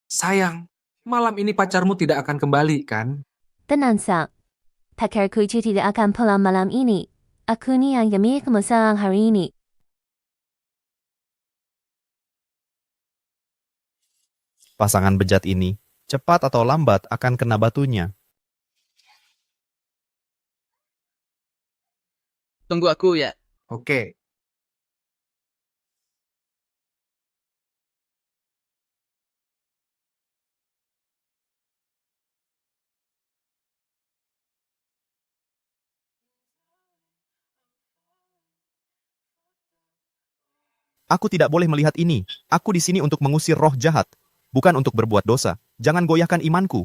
Sayang, malam ini pacarmu tidak akan kembali, kan? Tenang, Sang. Pacarku itu tidak akan pulang malam ini. Aku ni yang demi kamu sayang hari ini. Pasangan bejat ini, cepat atau lambat akan kena batunya. Tunggu aku ya. Oke, Aku tidak boleh melihat ini. Aku di sini untuk mengusir roh jahat, bukan untuk berbuat dosa. Jangan goyahkan imanku.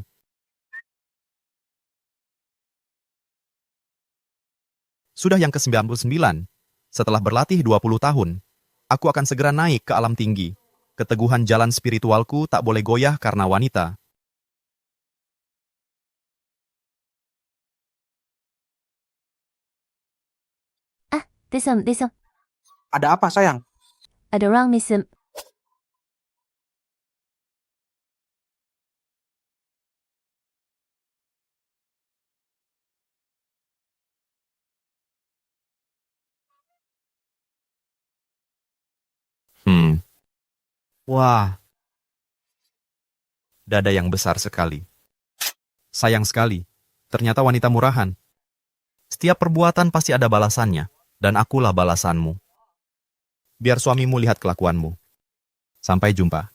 Sudah yang ke-99. Setelah berlatih 20 tahun, aku akan segera naik ke alam tinggi. Keteguhan jalan spiritualku tak boleh goyah karena wanita. Desem. ada apa, sayang? Ada orang misem. Wah, dada yang besar sekali. Sayang sekali, ternyata wanita murahan. Setiap perbuatan pasti ada balasannya, dan akulah balasanmu. Biar suamimu lihat kelakuanmu. Sampai jumpa.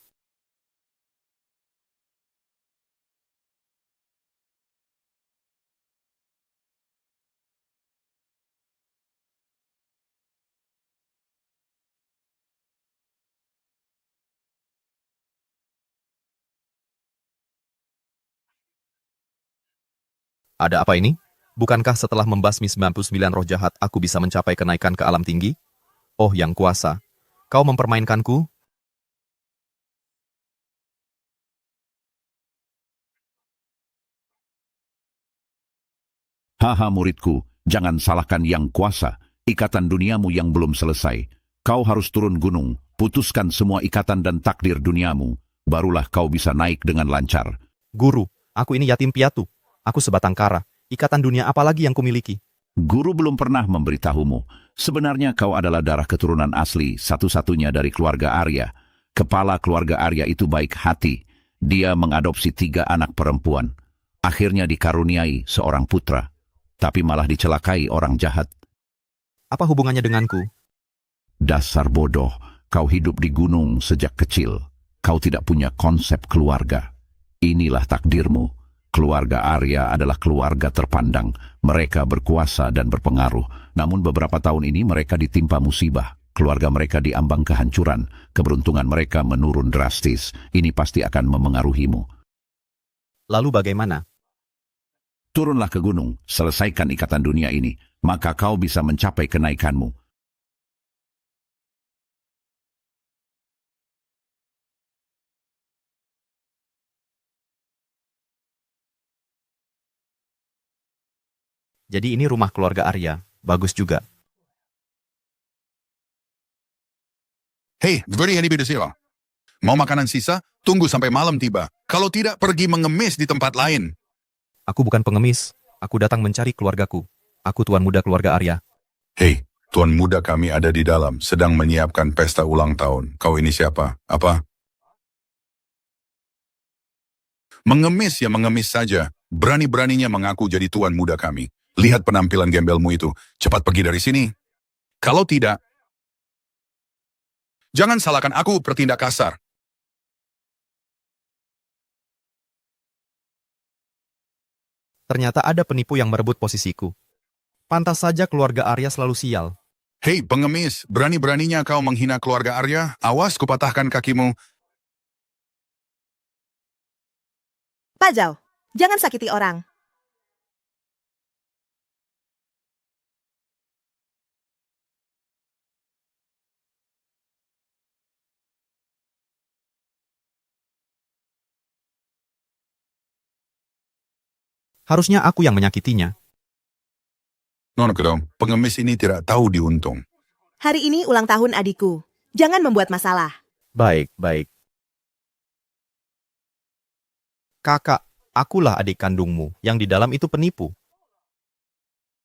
Ada apa ini? Bukankah setelah membasmi 99 roh jahat, aku bisa mencapai kenaikan ke alam tinggi? Oh, yang kuasa. Kau mempermainkanku? Haha muridku, jangan salahkan yang kuasa, ikatan duniamu yang belum selesai. Kau harus turun gunung, putuskan semua ikatan dan takdir duniamu, barulah kau bisa naik dengan lancar. Guru, aku ini yatim piatu. Aku sebatang kara. Ikatan dunia apa lagi yang kumiliki? Guru belum pernah memberitahumu. Sebenarnya kau adalah darah keturunan asli, satu-satunya dari keluarga Arya. Kepala keluarga Arya itu baik hati. Dia mengadopsi 3 anak perempuan. Akhirnya dikaruniai seorang putra. Tapi malah dicelakai orang jahat. Apa hubungannya denganku? Dasar bodoh, kau hidup di gunung sejak kecil. Kau tidak punya konsep keluarga. Inilah takdirmu. Keluarga Arya adalah keluarga terpandang. Mereka berkuasa dan berpengaruh. Namun beberapa tahun ini mereka ditimpa musibah. Keluarga mereka diambang kehancuran. Keberuntungan mereka menurun drastis. Ini pasti akan memengaruhimu. Lalu bagaimana? Turunlah ke gunung, selesaikan ikatan dunia ini. Maka kau bisa mencapai kenaikanmu. Jadi ini rumah keluarga Arya. Bagus juga. Hei, beri ini sila. Mau makanan sisa? Tunggu sampai malam tiba. Kalau tidak, pergi mengemis di tempat lain. Aku bukan pengemis. Aku datang mencari keluargaku. Aku tuan muda keluarga Arya. Hei, tuan muda kami ada di dalam, sedang menyiapkan pesta ulang tahun. Kau ini siapa? Apa? Mengemis ya mengemis saja. Berani-beraninya mengaku jadi tuan muda kami. Lihat penampilan gembelmu itu. Cepat pergi dari sini. Kalau tidak, jangan salahkan aku bertindak kasar. Ternyata ada penipu yang merebut posisiku. Pantas saja keluarga Arya selalu sial. Hei, pengemis, berani-beraninya kau menghina keluarga Arya? Awas kupatahkan kakimu. Pak Zhao, jangan sakiti orang. Harusnya aku yang menyakitinya. Nona kedong, pengemis ini tidak tahu diuntung. Hari ini ulang tahun adikku. Jangan membuat masalah. Baik. Kakak, akulah adik kandungmu yang di dalam itu penipu.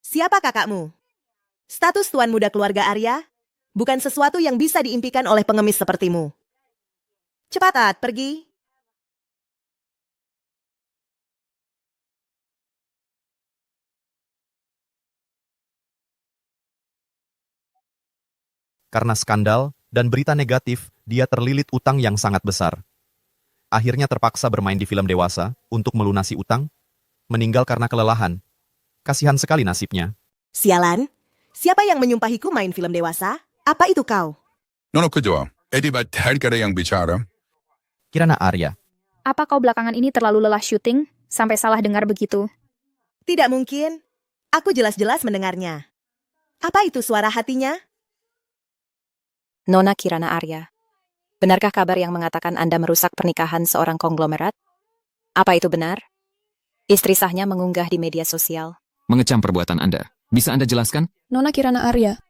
Siapa kakakmu? Status tuan muda keluarga Arya? Bukan sesuatu yang bisa diimpikan oleh pengemis sepertimu. Cepat, At, pergi. Karena skandal dan berita negatif, dia terlilit utang yang sangat besar. Akhirnya terpaksa bermain di film dewasa untuk melunasi utang, meninggal karena kelelahan. Kasihan sekali nasibnya. Sialan, siapa yang menyumpahiku main film dewasa? Apa itu kau? Nono kedua, Edi bater kada yang bicara. Kirana Arya, Apa kau belakangan ini terlalu lelah syuting, sampai salah dengar begitu? Tidak mungkin. Aku jelas-jelas mendengarnya. Apa itu suara hatinya? Nona Kirana Arya, benarkah kabar yang mengatakan Anda merusak pernikahan seorang konglomerat? Apa itu benar? Istri sahnya mengunggah di media sosial. Mengecam perbuatan Anda. Bisa Anda jelaskan? Nona Kirana Arya,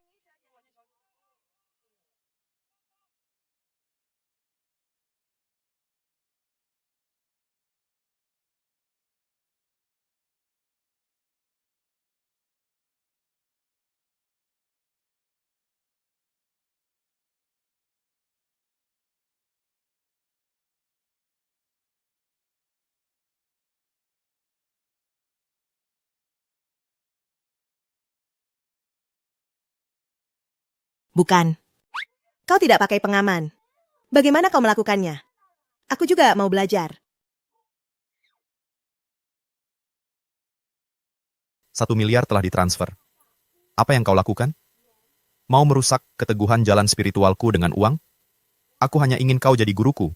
Bukan. Kau tidak pakai pengaman. Bagaimana kau melakukannya? Aku juga mau belajar. 1 miliar telah ditransfer. Apa yang kau lakukan? Mau merusak keteguhan jalan spiritualku dengan uang? Aku hanya ingin kau jadi guruku.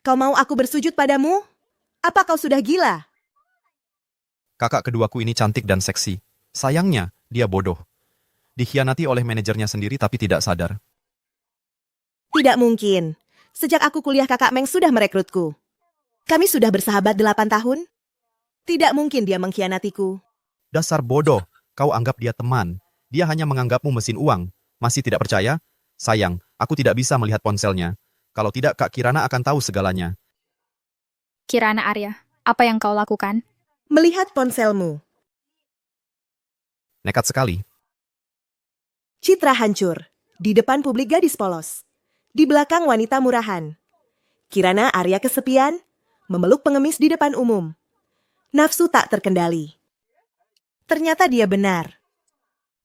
Kau mau aku bersujud padamu? Apa kau sudah gila? Kakak keduaku ini cantik dan seksi. Sayangnya, dia bodoh. Dikhianati oleh manajernya sendiri tapi tidak sadar. Tidak mungkin. Sejak aku kuliah kakak Meng sudah merekrutku. Kami sudah bersahabat 8 tahun. Tidak mungkin dia mengkhianatiku. Dasar bodoh, kau anggap dia teman. Dia hanya menganggapmu mesin uang. Masih tidak percaya? Sayang, aku tidak bisa melihat ponselnya. Kalau tidak, Kak Kirana akan tahu segalanya. Kirana Arya, apa yang kau lakukan? Melihat ponselmu. Nekat sekali. Citra hancur. Di depan publik gadis polos. Di belakang wanita murahan. Kirana Arya kesepian, memeluk pengemis di depan umum. Nafsu tak terkendali. Ternyata dia benar.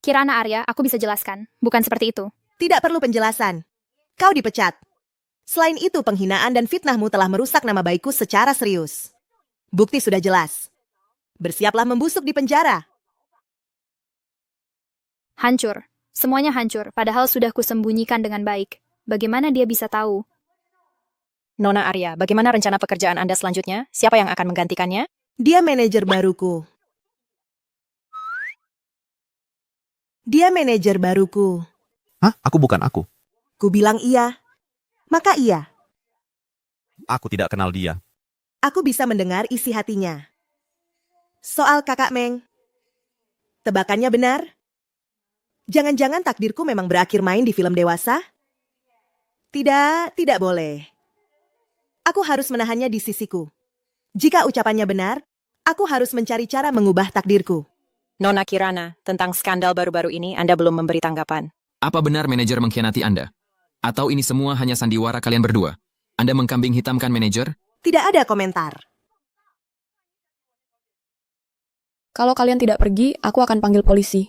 Kirana Arya, aku bisa jelaskan. Bukan seperti itu. Tidak perlu penjelasan. Kau dipecat. Selain itu, penghinaan dan fitnahmu telah merusak nama baikku secara serius. Bukti sudah jelas. Bersiaplah membusuk di penjara. Hancur. Semuanya hancur, padahal sudah kusembunyikan dengan baik. Bagaimana dia bisa tahu? Nona Arya, bagaimana rencana pekerjaan Anda selanjutnya? Siapa yang akan menggantikannya? Dia manajer baruku. Dia manajer baruku. Hah? Aku bukan aku. Ku bilang iya. Maka iya. Aku tidak kenal dia. Aku bisa mendengar isi hatinya. Soal kakak Meng. Tebakannya benar? Jangan-jangan takdirku memang berakhir main di film dewasa? Tidak boleh. Aku harus menahannya di sisiku. Jika ucapannya benar, aku harus mencari cara mengubah takdirku. Nona Kirana, tentang skandal baru-baru ini Anda belum memberi tanggapan. Apa benar manajer mengkhianati Anda? Atau ini semua hanya sandiwara kalian berdua? Anda mengkambing hitamkan manajer? Tidak ada komentar. kalau kalian tidak pergi, aku akan panggil polisi.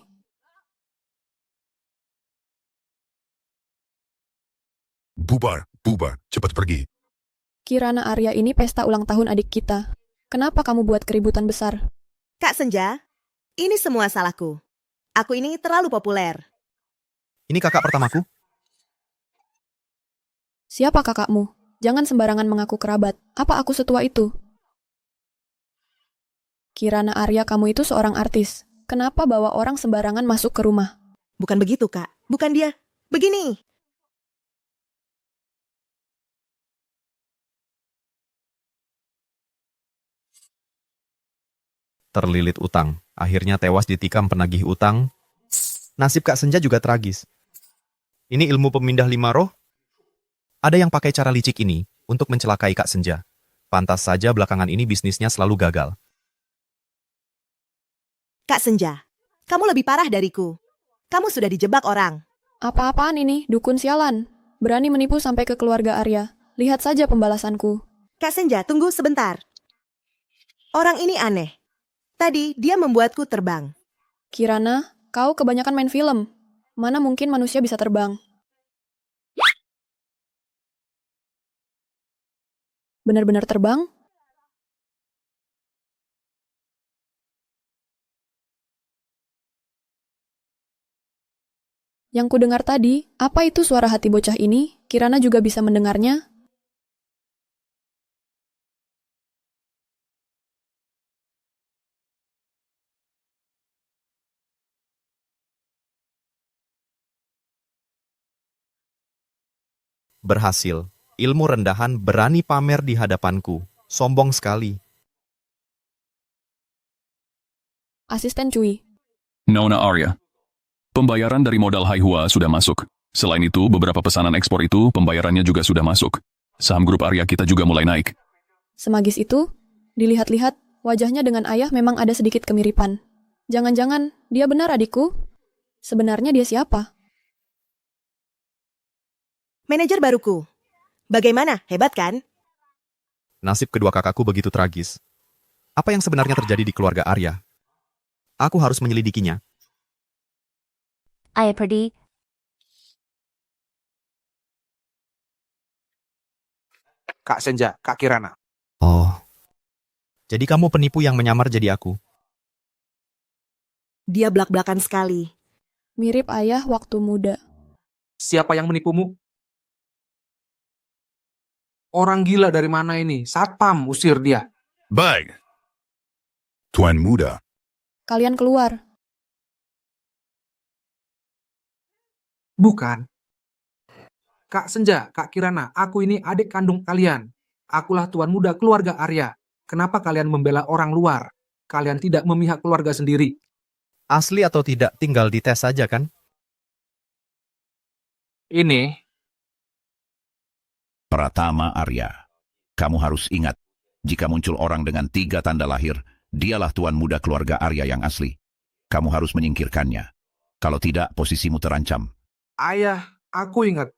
Bubar, cepat pergi. Kirana Arya ini pesta ulang tahun adik kita. Kenapa kamu buat keributan besar? Kak Senja, ini semua salahku. Aku ini terlalu populer. Ini kakak pertamaku. Siapa kakakmu? Jangan sembarangan mengaku kerabat. Apa aku setua itu? Kirana Arya, kamu itu seorang artis. Kenapa bawa orang sembarangan masuk ke rumah? Bukan begitu, Kak. Bukan dia. Begini. Terlilit utang. Akhirnya tewas ditikam penagih utang. Nasib Kak Senja juga tragis. Ini ilmu pemindah 5 roh? Ada yang pakai cara licik ini untuk mencelakai Kak Senja. Pantas saja belakangan ini bisnisnya selalu gagal. Kak Senja, kamu lebih parah dariku. Kamu sudah dijebak orang. Apa-apaan ini, dukun sialan. Berani menipu sampai ke keluarga Arya. Lihat saja pembalasanku. Kak Senja, tunggu sebentar. Orang ini aneh. Tadi dia membuatku terbang. Kirana, kau kebanyakan main film. Mana mungkin manusia bisa terbang? Benar-benar terbang? Yang kudengar tadi, apa itu suara hati bocah ini? Kirana juga bisa mendengarnya? Berhasil. Ilmu rendahan berani pamer di hadapanku. Sombong sekali. Asisten Cui. Nona Arya. Pembayaran dari modal Haihua sudah masuk. Selain itu, beberapa pesanan ekspor itu pembayarannya juga sudah masuk. Saham grup Arya kita juga mulai naik. Semagis itu, dilihat-lihat, wajahnya dengan ayah memang ada sedikit kemiripan. Jangan-jangan, dia benar adikku? Sebenarnya dia siapa? Manajer baruku. Bagaimana? Hebat kan? Nasib kedua kakakku begitu tragis. Apa yang sebenarnya terjadi di keluarga Arya? Aku harus menyelidikinya. Ayah pergi. Kak Senja, Kak Kirana. Oh. Jadi kamu penipu yang menyamar jadi aku? Dia belak-belakan sekali. Mirip ayah waktu muda. Siapa yang menipumu? Orang gila dari mana ini? Satpam, usir dia. Baik. Tuan muda, Kalian keluar. Bukan. Kak Senja, Kak Kirana, aku ini adik kandung kalian. Akulah tuan muda keluarga Arya. Kenapa kalian membela orang luar? Kalian tidak memihak keluarga sendiri. Asli atau tidak, tinggal dites saja kan? Ini, Pratama Arya, kamu harus ingat, jika muncul orang dengan 3 tanda lahir, dialah tuan muda keluarga Arya yang asli. Kamu harus menyingkirkannya. Kalau tidak, posisimu terancam. ayah, aku ingat.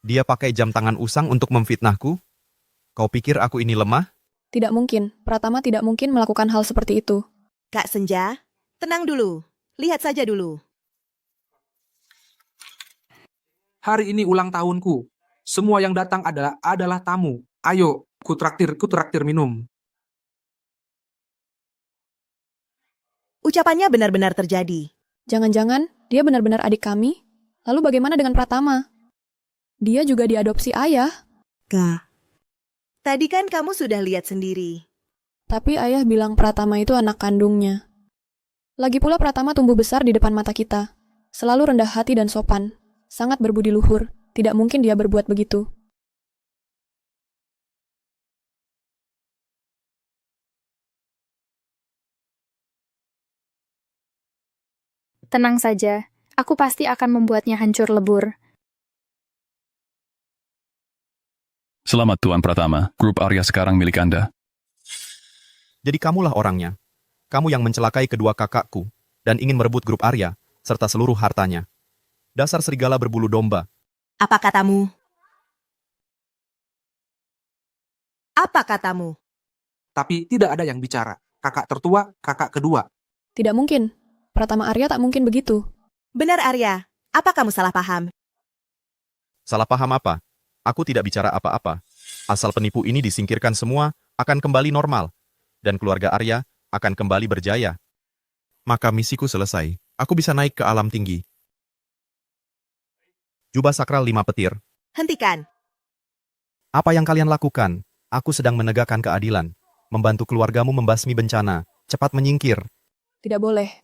Dia pakai jam tangan usang untuk memfitnahku? Kau pikir aku ini lemah? Tidak mungkin, Pratama tidak mungkin melakukan hal seperti itu. Kak Senja, tenang dulu. Lihat saja dulu. Hari ini ulang tahunku. Semua yang datang adalah tamu. Ayo, kutraktir minum. Ucapannya benar-benar terjadi. Jangan-jangan dia benar-benar adik kami? Lalu bagaimana dengan Pratama? Dia juga diadopsi ayah, Kak, tadi kan kamu sudah lihat sendiri. tapi ayah bilang Pratama itu anak kandungnya. Lagi pula Pratama tumbuh besar di depan mata kita. Selalu rendah hati dan sopan. Sangat berbudi luhur. Tidak mungkin dia berbuat begitu. Tenang saja, aku pasti akan membuatnya hancur lebur. Selamat Tuan Pratama, grup Arya sekarang milik Anda. Jadi kamulah orangnya. Kamu yang mencelakai kedua kakakku dan ingin merebut grup Arya serta seluruh hartanya. Dasar serigala berbulu domba. Apa katamu? Apa katamu? Tapi tidak ada yang bicara. Kakak tertua, kakak kedua. Tidak mungkin. Pratama Arya tak mungkin begitu. Benar Arya, apa kamu salah paham? Salah paham apa? Aku tidak bicara apa-apa. Asal penipu ini disingkirkan semua, akan kembali normal. Dan keluarga Arya akan kembali berjaya. Maka misiku selesai. Aku bisa naik ke alam tinggi. Jubah sakral 5 petir. Hentikan. Apa yang kalian lakukan? Aku sedang menegakkan keadilan. Membantu keluargamu membasmi bencana. Cepat menyingkir. Tidak boleh.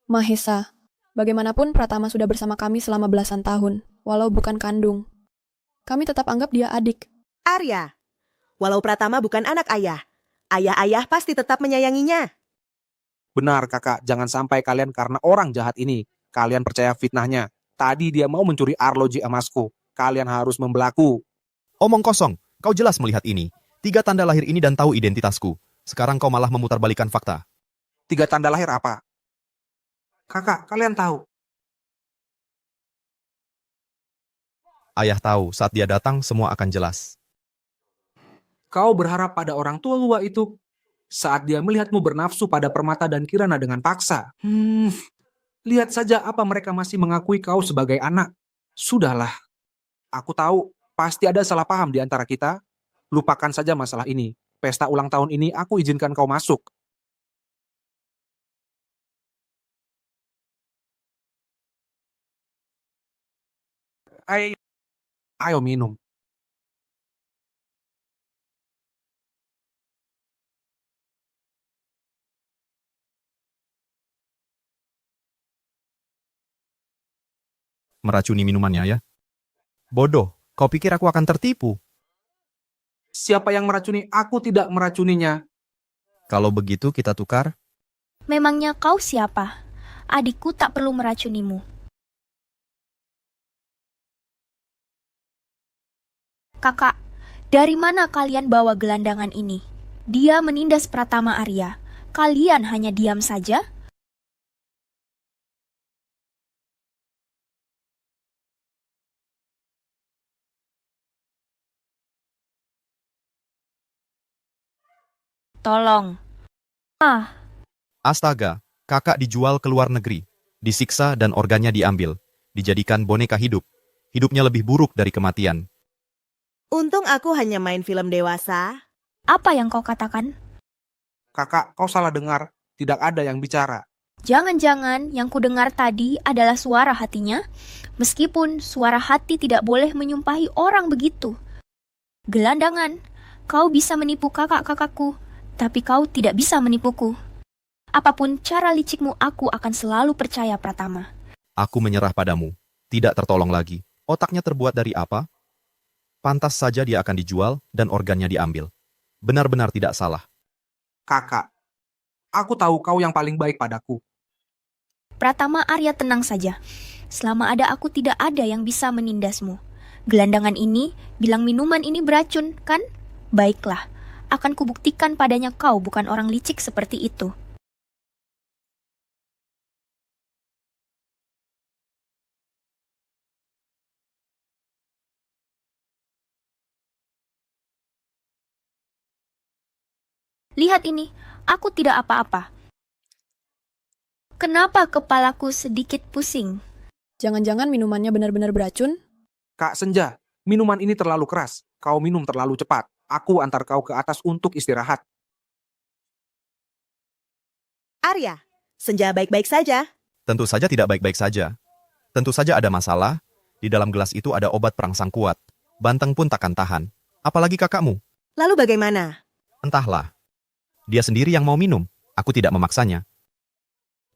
Mahesa, bagaimanapun Pratama sudah bersama kami selama belasan tahun, walau bukan kandung. Kami tetap anggap dia adik. Arya, walau Pratama bukan anak ayah, ayah-ayah pasti tetap menyayanginya. Benar kakak, jangan sampai kalian karena orang jahat ini. Kalian percaya fitnahnya. Tadi dia mau mencuri arloji emasku. Kalian harus membelaku. Omong kosong, kau jelas melihat ini. 3 tanda lahir ini dan tahu identitasku. Sekarang kau malah memutarbalikan fakta. 3 tanda lahir apa? Kakak, kalian tahu. Ayah tahu, saat dia datang semua akan jelas. Kau berharap pada orang tua itu saat dia melihatmu bernafsu pada Permata dan Kirana dengan paksa. Lihat saja apa mereka masih mengakui kau sebagai anak. Sudahlah. Aku tahu, pasti ada salah paham di antara kita. Lupakan saja masalah ini. Pesta ulang tahun ini aku izinkan kau masuk. Ayo, ayo minum. Meracuni minumannya ya. Bodoh, kau pikir aku akan tertipu? Siapa yang meracuni? Aku tidak meracuninya. Kalau begitu kita tukar. Memangnya kau siapa? Adikku tak perlu meracunimu. Kakak, dari mana kalian bawa gelandangan ini? Dia menindas Pratama Arya. Kalian hanya diam saja? Tolong. Astaga, kakak dijual ke luar negeri. Disiksa dan organnya diambil. Dijadikan boneka hidup. Hidupnya lebih buruk dari kematian. Untung aku hanya main film dewasa. Apa yang kau katakan? Kakak, kau salah dengar. Tidak ada yang bicara. Jangan-jangan yang kudengar tadi adalah suara hatinya, meskipun suara hati tidak boleh menyumpahi orang begitu. Gelandangan, kau bisa menipu kakak-kakakku, tapi kau tidak bisa menipuku. Apapun cara licikmu, aku akan selalu percaya Pratama. Aku menyerah padamu. Tidak tertolong lagi. Otaknya terbuat dari apa? Pantas saja dia akan dijual dan organnya diambil. Benar-benar tidak salah. Kakak, aku tahu kau yang paling baik padaku. Pratama Arya, tenang saja. Selama ada aku, tidak ada yang bisa menindasmu. Gelandangan ini bilang minuman ini beracun, kan? Baiklah, akan kubuktikan padanya kau bukan orang licik seperti itu. Lihat ini, aku tidak apa-apa. Kenapa kepalaku sedikit pusing? Jangan-jangan minumannya benar-benar beracun? Kak Senja, minuman ini terlalu keras. Kau minum terlalu cepat. Aku antar kau ke atas untuk istirahat. Arya, Senja baik-baik saja. Tentu saja tidak baik-baik saja. Tentu saja ada masalah. Di dalam gelas itu ada obat perangsang kuat. Banteng pun takkan tahan. Apalagi kakakmu. Lalu bagaimana? Entahlah. Dia sendiri yang mau minum. Aku tidak memaksanya.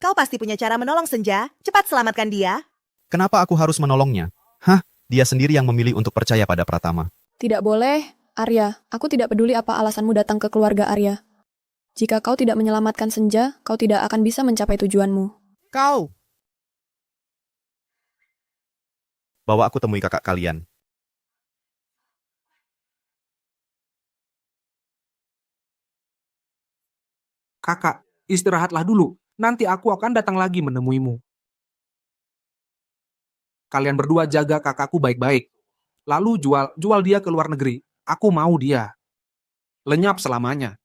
Kau pasti punya cara menolong Senja. Cepat selamatkan dia. Kenapa aku harus menolongnya? Hah? Dia sendiri yang memilih untuk percaya pada Pratama. Tidak boleh, Arya. Aku tidak peduli apa alasanmu datang ke keluarga Arya. Jika kau tidak menyelamatkan Senja, kau tidak akan bisa mencapai tujuanmu. Kau! Bawa aku temui kakak kalian. Kakak, istirahatlah dulu. Nanti aku akan datang lagi menemuimu. Kalian berdua jaga kakakku baik-baik. Lalu jual dia ke luar negeri. Aku mau dia. Lenyap selamanya.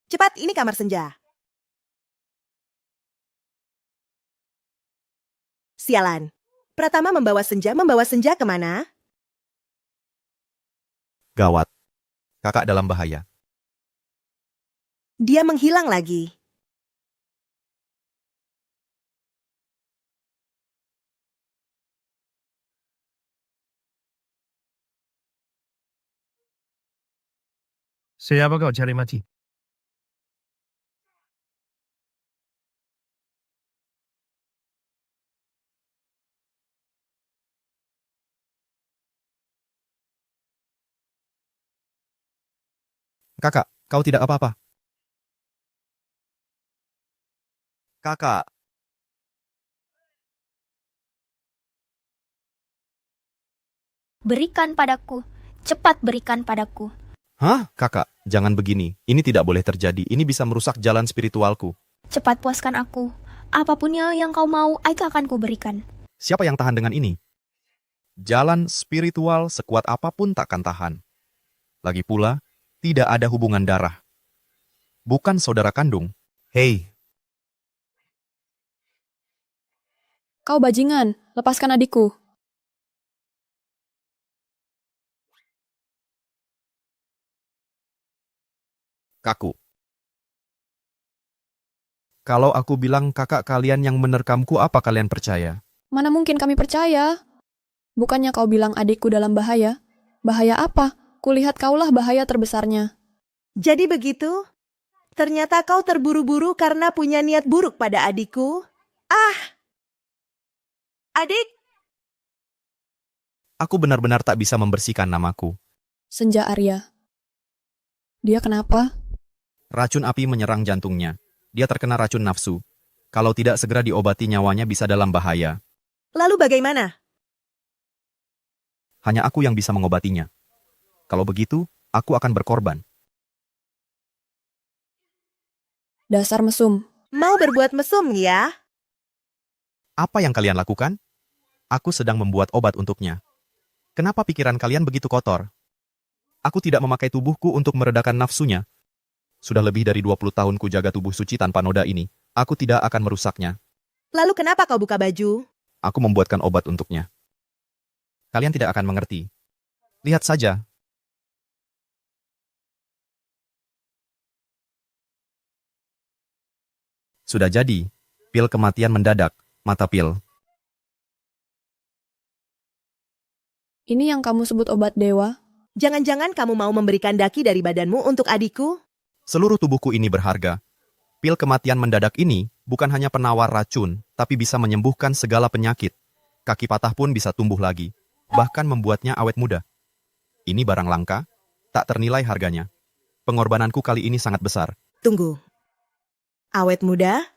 Cepat, ini kamar Senja. Sialan. Pratama membawa Senja kemana? Gawat. Kakak dalam bahaya. Dia menghilang lagi. Siapa kau cari mati? Kakak, kau tidak apa-apa. Kakak, Berikan padaku. Cepat berikan padaku. hah? Kakak, jangan begini. Ini tidak boleh terjadi. Ini bisa merusak jalan spiritualku. Cepat puaskan aku. Apapun yang kau mau, aku akan kuberikan. Siapa yang tahan dengan ini? Jalan spiritual sekuat apapun takkan tahan. Lagi pula, tidak ada hubungan darah. Bukan saudara kandung. Hei, Kau bajingan, lepaskan adikku. kaku. Kalau aku bilang kakak kalian yang menerkamku, apa kalian percaya? Mana mungkin kami percaya? Bukannya kau bilang adikku dalam bahaya? Bahaya apa? Kulihat kaulah bahaya terbesarnya. Jadi begitu? Ternyata kau terburu-buru karena punya niat buruk pada adikku? Ah! Adik! Aku benar-benar tak bisa membersihkan namaku. Senja Arya. Dia kenapa? Racun api menyerang jantungnya. Dia terkena racun nafsu. Kalau tidak segera diobati, nyawanya bisa dalam bahaya. Lalu bagaimana? Hanya aku yang bisa mengobatinya. Kalau begitu, aku akan berkorban. Dasar mesum. Mau berbuat mesum ya? Apa yang kalian lakukan? Aku sedang membuat obat untuknya. Kenapa pikiran kalian begitu kotor? Aku tidak memakai tubuhku untuk meredakan nafsunya. Sudah lebih dari 20 tahun ku jaga tubuh suci tanpa noda ini. Aku tidak akan merusaknya. Lalu kenapa kau buka baju? Aku membuatkan obat untuknya. Kalian tidak akan mengerti. Lihat saja. Sudah jadi. Pil kematian mendadak. Mata pil. Ini yang kamu sebut obat dewa? Jangan-jangan kamu mau memberikan daki dari badanmu untuk adikku? Seluruh tubuhku ini berharga. Pil kematian mendadak ini bukan hanya penawar racun, tapi bisa menyembuhkan segala penyakit. Kaki patah pun bisa tumbuh lagi, bahkan membuatnya awet muda. Ini barang langka, tak ternilai harganya. Pengorbananku kali ini sangat besar. Tunggu. Awet muda?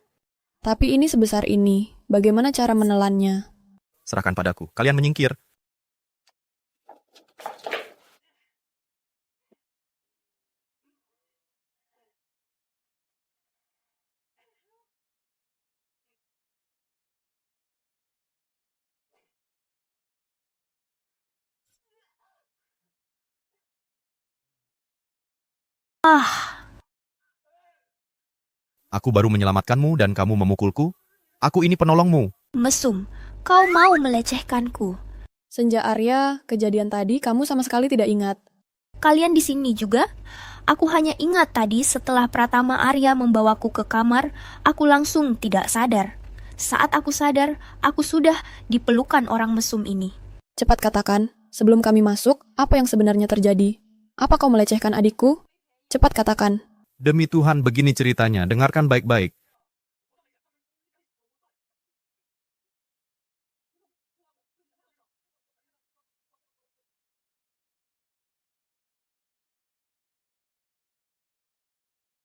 Tapi ini sebesar ini. Bagaimana cara menelannya? Serahkan padaku. Kalian menyingkir. Aku baru menyelamatkanmu dan kamu memukulku. Aku ini penolongmu. Mesum, kau mau melecehkanku. Senja Arya, kejadian tadi kamu sama sekali tidak ingat. Kalian di sini juga? Aku hanya ingat tadi setelah Pratama Arya membawaku ke kamar, aku langsung tidak sadar. Saat aku sadar, aku sudah dipelukan orang mesum ini. Cepat katakan, sebelum kami masuk, apa yang sebenarnya terjadi? Apa kau melecehkan adikku? Cepat katakan. Demi Tuhan, begini ceritanya. Dengarkan baik-baik.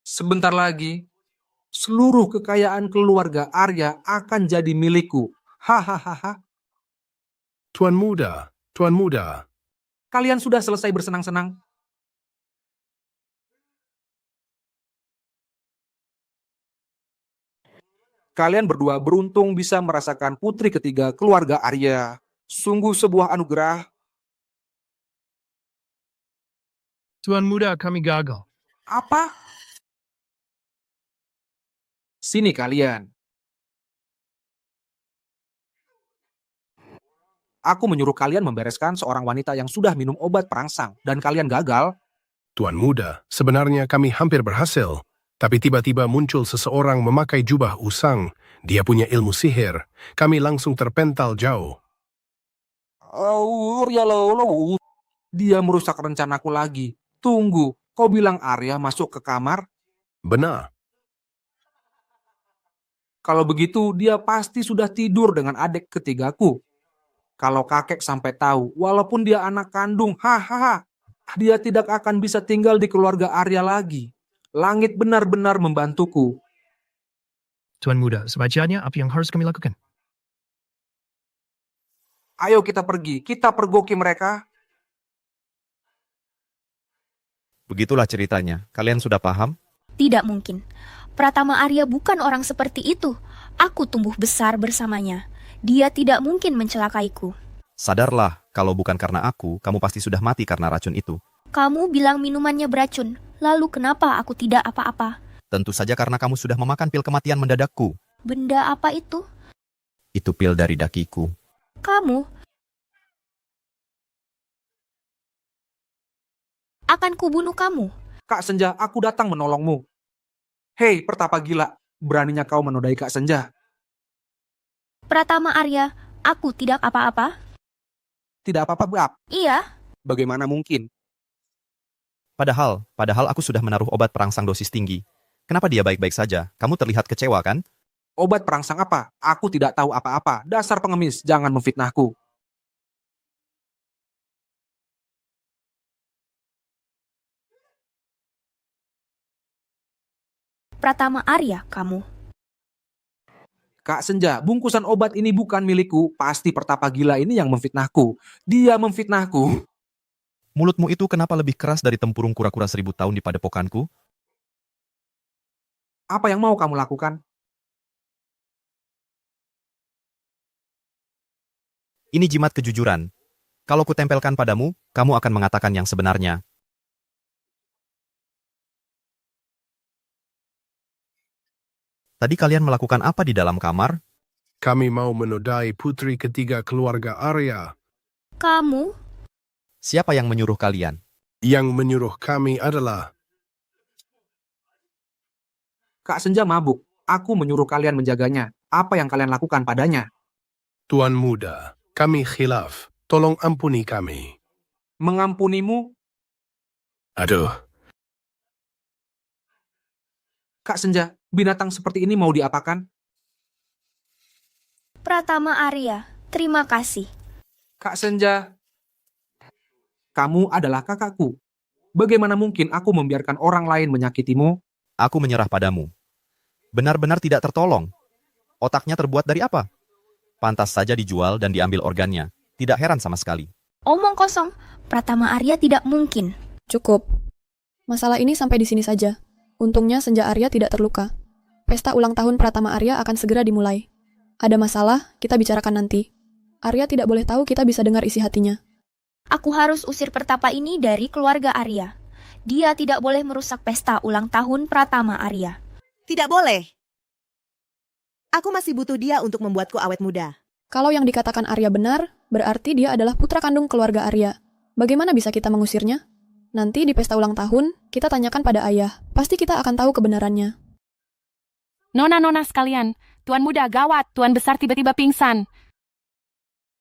Sebentar lagi, seluruh kekayaan keluarga Arya akan jadi milikku. Hahaha. Tuan Muda, Tuan Muda. Kalian sudah selesai bersenang-senang? Kalian berdua beruntung bisa merasakan putri ketiga keluarga Arya. Sungguh sebuah anugerah. Tuan Muda, kami gagal. Apa? Sini kalian. Aku menyuruh kalian membereskan seorang wanita yang sudah minum obat perangsang, dan kalian gagal. Tuan Muda, sebenarnya kami hampir berhasil. Tapi tiba-tiba muncul seseorang memakai jubah usang. Dia punya ilmu sihir. Kami langsung terpental jauh. Dia merusak rencanaku lagi. Tunggu, kau bilang Arya masuk ke kamar? Benar. Kalau begitu, dia pasti sudah tidur dengan adik ketigaku. Kalau kakek sampai tahu, walaupun dia anak kandung, hahaha. Dia tidak akan bisa tinggal di keluarga Arya lagi. Langit benar-benar membantuku. Tuan Muda, sebaiknya apa yang harus kami lakukan? Ayo kita pergi, kita pergoki mereka. Begitulah ceritanya. Kalian sudah paham? Tidak mungkin. Pratama Arya bukan orang seperti itu. Aku tumbuh besar bersamanya. Dia tidak mungkin mencelakaiku. Sadarlah, kalau bukan karena aku, kamu pasti sudah mati karena racun itu. Kamu bilang minumannya beracun. Lalu kenapa aku tidak apa-apa? Tentu saja karena kamu sudah memakan pil kematian mendadakku. Benda apa itu? Itu pil dari dakiku. Kamu? Akan kubunuh kamu. Kak Senja, aku datang menolongmu. Hei, pertapa gila. Beraninya kau menodai Kak Senja. Pratama Arya, aku tidak apa-apa. Tidak apa-apa, Bab. Iya. Bagaimana mungkin? Padahal aku sudah menaruh obat perangsang dosis tinggi. Kenapa dia baik-baik saja? Kamu terlihat kecewa, kan? Obat perangsang apa? Aku tidak tahu apa-apa. Dasar pengemis, jangan memfitnahku. Pratama Arya, kamu. Kak Senja, bungkusan obat ini bukan milikku. Pasti pertapa gila ini yang memfitnahku. Dia memfitnahku. Mulutmu itu kenapa lebih keras dari tempurung kura-kura 1000 tahun di padepokanku? Apa yang mau kamu lakukan? Ini jimat kejujuran. Kalau kutempelkan padamu, kamu akan mengatakan yang sebenarnya. Tadi kalian melakukan apa di dalam kamar? Kami mau menodai putri ketiga keluarga Arya. Kamu? Siapa yang menyuruh kalian? Yang menyuruh kami adalah... Kak Senja mabuk. Aku menyuruh kalian menjaganya. Apa yang kalian lakukan padanya? Tuan Muda, kami khilaf. Tolong ampuni kami. Mengampunimu? Aduh. Kak Senja, binatang seperti ini mau diapakan? Pratama Arya, terima kasih. Kak Senja, kamu adalah kakakku. Bagaimana mungkin aku membiarkan orang lain menyakitimu? Aku menyerah padamu. Benar-benar tidak tertolong. Otaknya terbuat dari apa? Pantas saja dijual dan diambil organnya. Tidak heran sama sekali. Omong kosong, Pratama Arya tidak mungkin. Cukup. Masalah ini sampai di sini saja. Untungnya Senja Arya tidak terluka. Pesta ulang tahun Pratama Arya akan segera dimulai. Ada masalah, kita bicarakan nanti. Arya tidak boleh tahu kita bisa dengar isi hatinya. Aku harus usir pertapa ini dari keluarga Arya. Dia tidak boleh merusak pesta ulang tahun Pratama Arya. Tidak boleh. Aku masih butuh dia untuk membuatku awet muda. Kalau yang dikatakan Arya benar, berarti dia adalah putra kandung keluarga Arya. Bagaimana bisa kita mengusirnya? Nanti di pesta ulang tahun, kita tanyakan pada ayah. Pasti kita akan tahu kebenarannya. Nona-nona sekalian, Tuan Muda gawat, Tuan Besar tiba-tiba pingsan.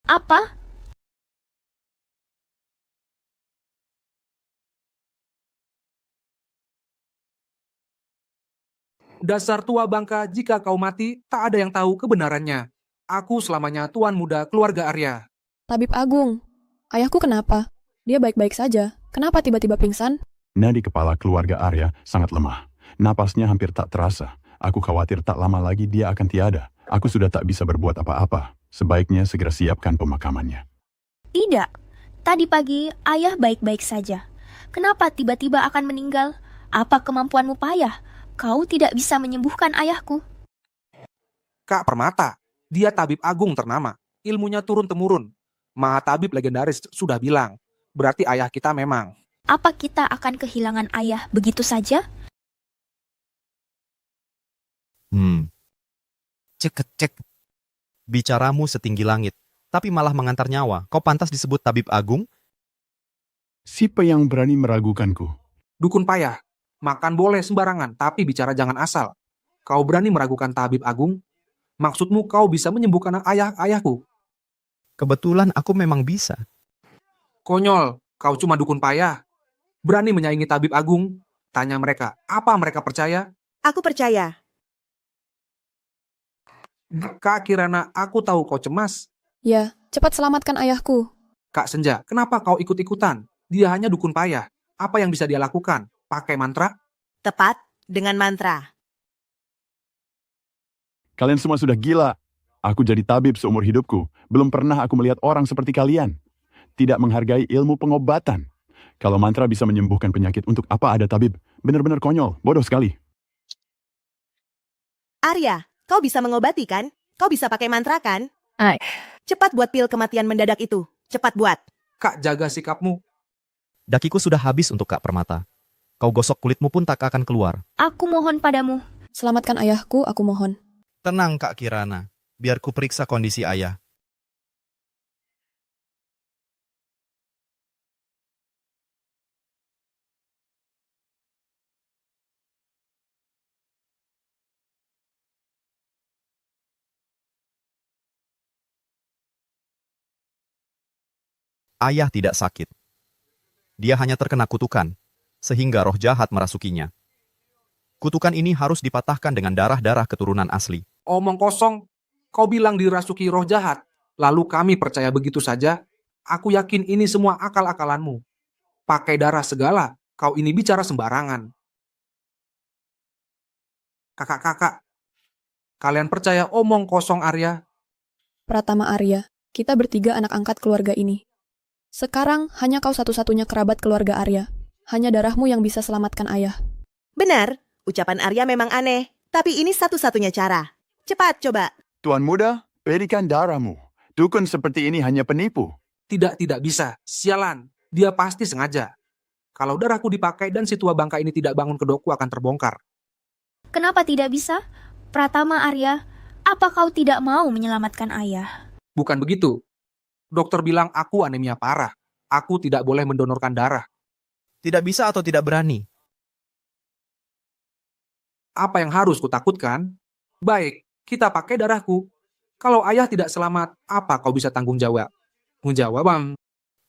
Apa? Dasar tua bangka, jika kau mati, tak ada yang tahu kebenarannya. Aku selamanya Tuan Muda keluarga Arya. Tabib Agung, ayahku kenapa? Dia baik-baik saja. Kenapa tiba-tiba pingsan? Nadi kepala keluarga Arya sangat lemah. Napasnya hampir tak terasa. Aku khawatir tak lama lagi dia akan tiada. Aku sudah tak bisa berbuat apa-apa. Sebaiknya segera siapkan pemakamannya. Tidak. Tadi pagi ayah baik-baik saja. Kenapa tiba-tiba akan meninggal? Apa kemampuanmu payah? Kau tidak bisa menyembuhkan ayahku. Kak Permata, dia tabib agung ternama. Ilmunya turun-temurun. Mahatabib legendaris sudah bilang. Berarti ayah kita memang. Apa kita akan kehilangan ayah begitu saja? Cek. Bicaramu setinggi langit, tapi malah mengantar nyawa. Kau pantas disebut tabib agung? Siapa yang berani meragukanku? Dukun payah. Makan boleh sembarangan, tapi bicara jangan asal. Kau berani meragukan tabib agung? Maksudmu kau bisa menyembuhkan ayahku? Kebetulan aku memang bisa. Konyol, kau cuma dukun payah. Berani menyaingi tabib agung? Tanya mereka, apa mereka percaya? Aku percaya. Kak Kirana, aku tahu kau cemas. Ya, cepat selamatkan ayahku. Kak Senja, kenapa kau ikut-ikutan? Dia hanya dukun payah. Apa yang bisa dia lakukan? Pakai mantra? Tepat, dengan mantra. Kalian semua sudah gila. Aku jadi tabib seumur hidupku. Belum pernah aku melihat orang seperti kalian. Tidak menghargai ilmu pengobatan. Kalau mantra bisa menyembuhkan penyakit, untuk apa ada tabib? Benar-benar konyol, bodoh sekali. Arya, kau bisa mengobati kan? Kau bisa pakai mantra kan? Ay. Cepat buat pil kematian mendadak itu. Cepat buat. Kak, jaga sikapmu. Dakiku sudah habis untuk Kak Permata. Kau gosok kulitmu pun tak akan keluar. Aku mohon padamu. Selamatkan ayahku, aku mohon. Tenang Kak Kirana, biar ku periksa kondisi ayah. Ayah tidak sakit. Dia hanya terkena kutukan, sehingga roh jahat merasukinya. Kutukan ini harus dipatahkan dengan darah-darah keturunan asli. Omong kosong. Kau bilang dirasuki roh jahat. Lalu kami percaya begitu saja? Aku yakin ini semua akal-akalanmu. Pakai darah segala. Kau ini bicara sembarangan. Kakak-kakak. Kalian percaya omong kosong Arya? Pratama Arya, kita bertiga anak angkat keluarga ini. Sekarang hanya kau satu-satunya kerabat keluarga Arya. Hanya darahmu yang bisa selamatkan ayah. Benar, ucapan Arya memang aneh. Tapi ini satu-satunya cara. Cepat, coba. Tuan Muda, berikan darahmu. Dukun seperti ini hanya penipu. Tidak bisa. Sialan. Dia pasti sengaja. Kalau darahku dipakai dan si tua bangka ini tidak bangun kedokku akan terbongkar. Kenapa tidak bisa? Pratama Arya, apa kau tidak mau menyelamatkan ayah? Bukan begitu. Dokter bilang aku anemia parah. Aku tidak boleh mendonorkan darah. Tidak bisa atau tidak berani? Apa yang harus kutakutkan? Baik, kita pakai darahku. Kalau ayah tidak selamat, apa kau bisa tanggung jawab? Jawaban.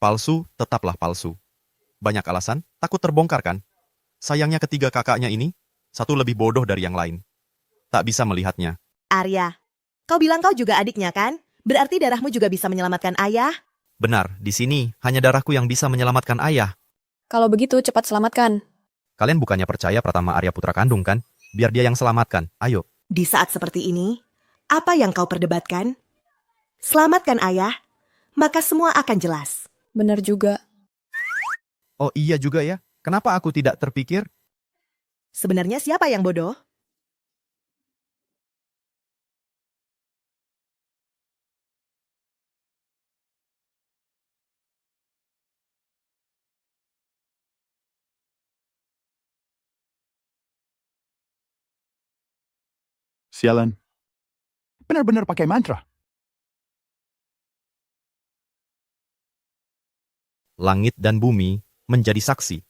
Palsu, tetaplah palsu. Banyak alasan, takut terbongkar kan? Sayangnya ketiga kakaknya ini, satu lebih bodoh dari yang lain. Tak bisa melihatnya. Arya, kau bilang kau juga adiknya kan? Berarti darahmu juga bisa menyelamatkan ayah? Benar, di sini hanya darahku yang bisa menyelamatkan ayah. Kalau begitu, cepat selamatkan. Kalian bukannya percaya Pratama Arya putra kandung kan? Biar dia yang selamatkan, ayo. Di saat seperti ini, apa yang kau perdebatkan? Selamatkan ayah, maka semua akan jelas. Benar juga. Oh iya juga ya, kenapa aku tidak terpikir? Sebenarnya siapa yang bodoh? Sialan. Benar-benar pakai mantra. Langit dan bumi menjadi saksi,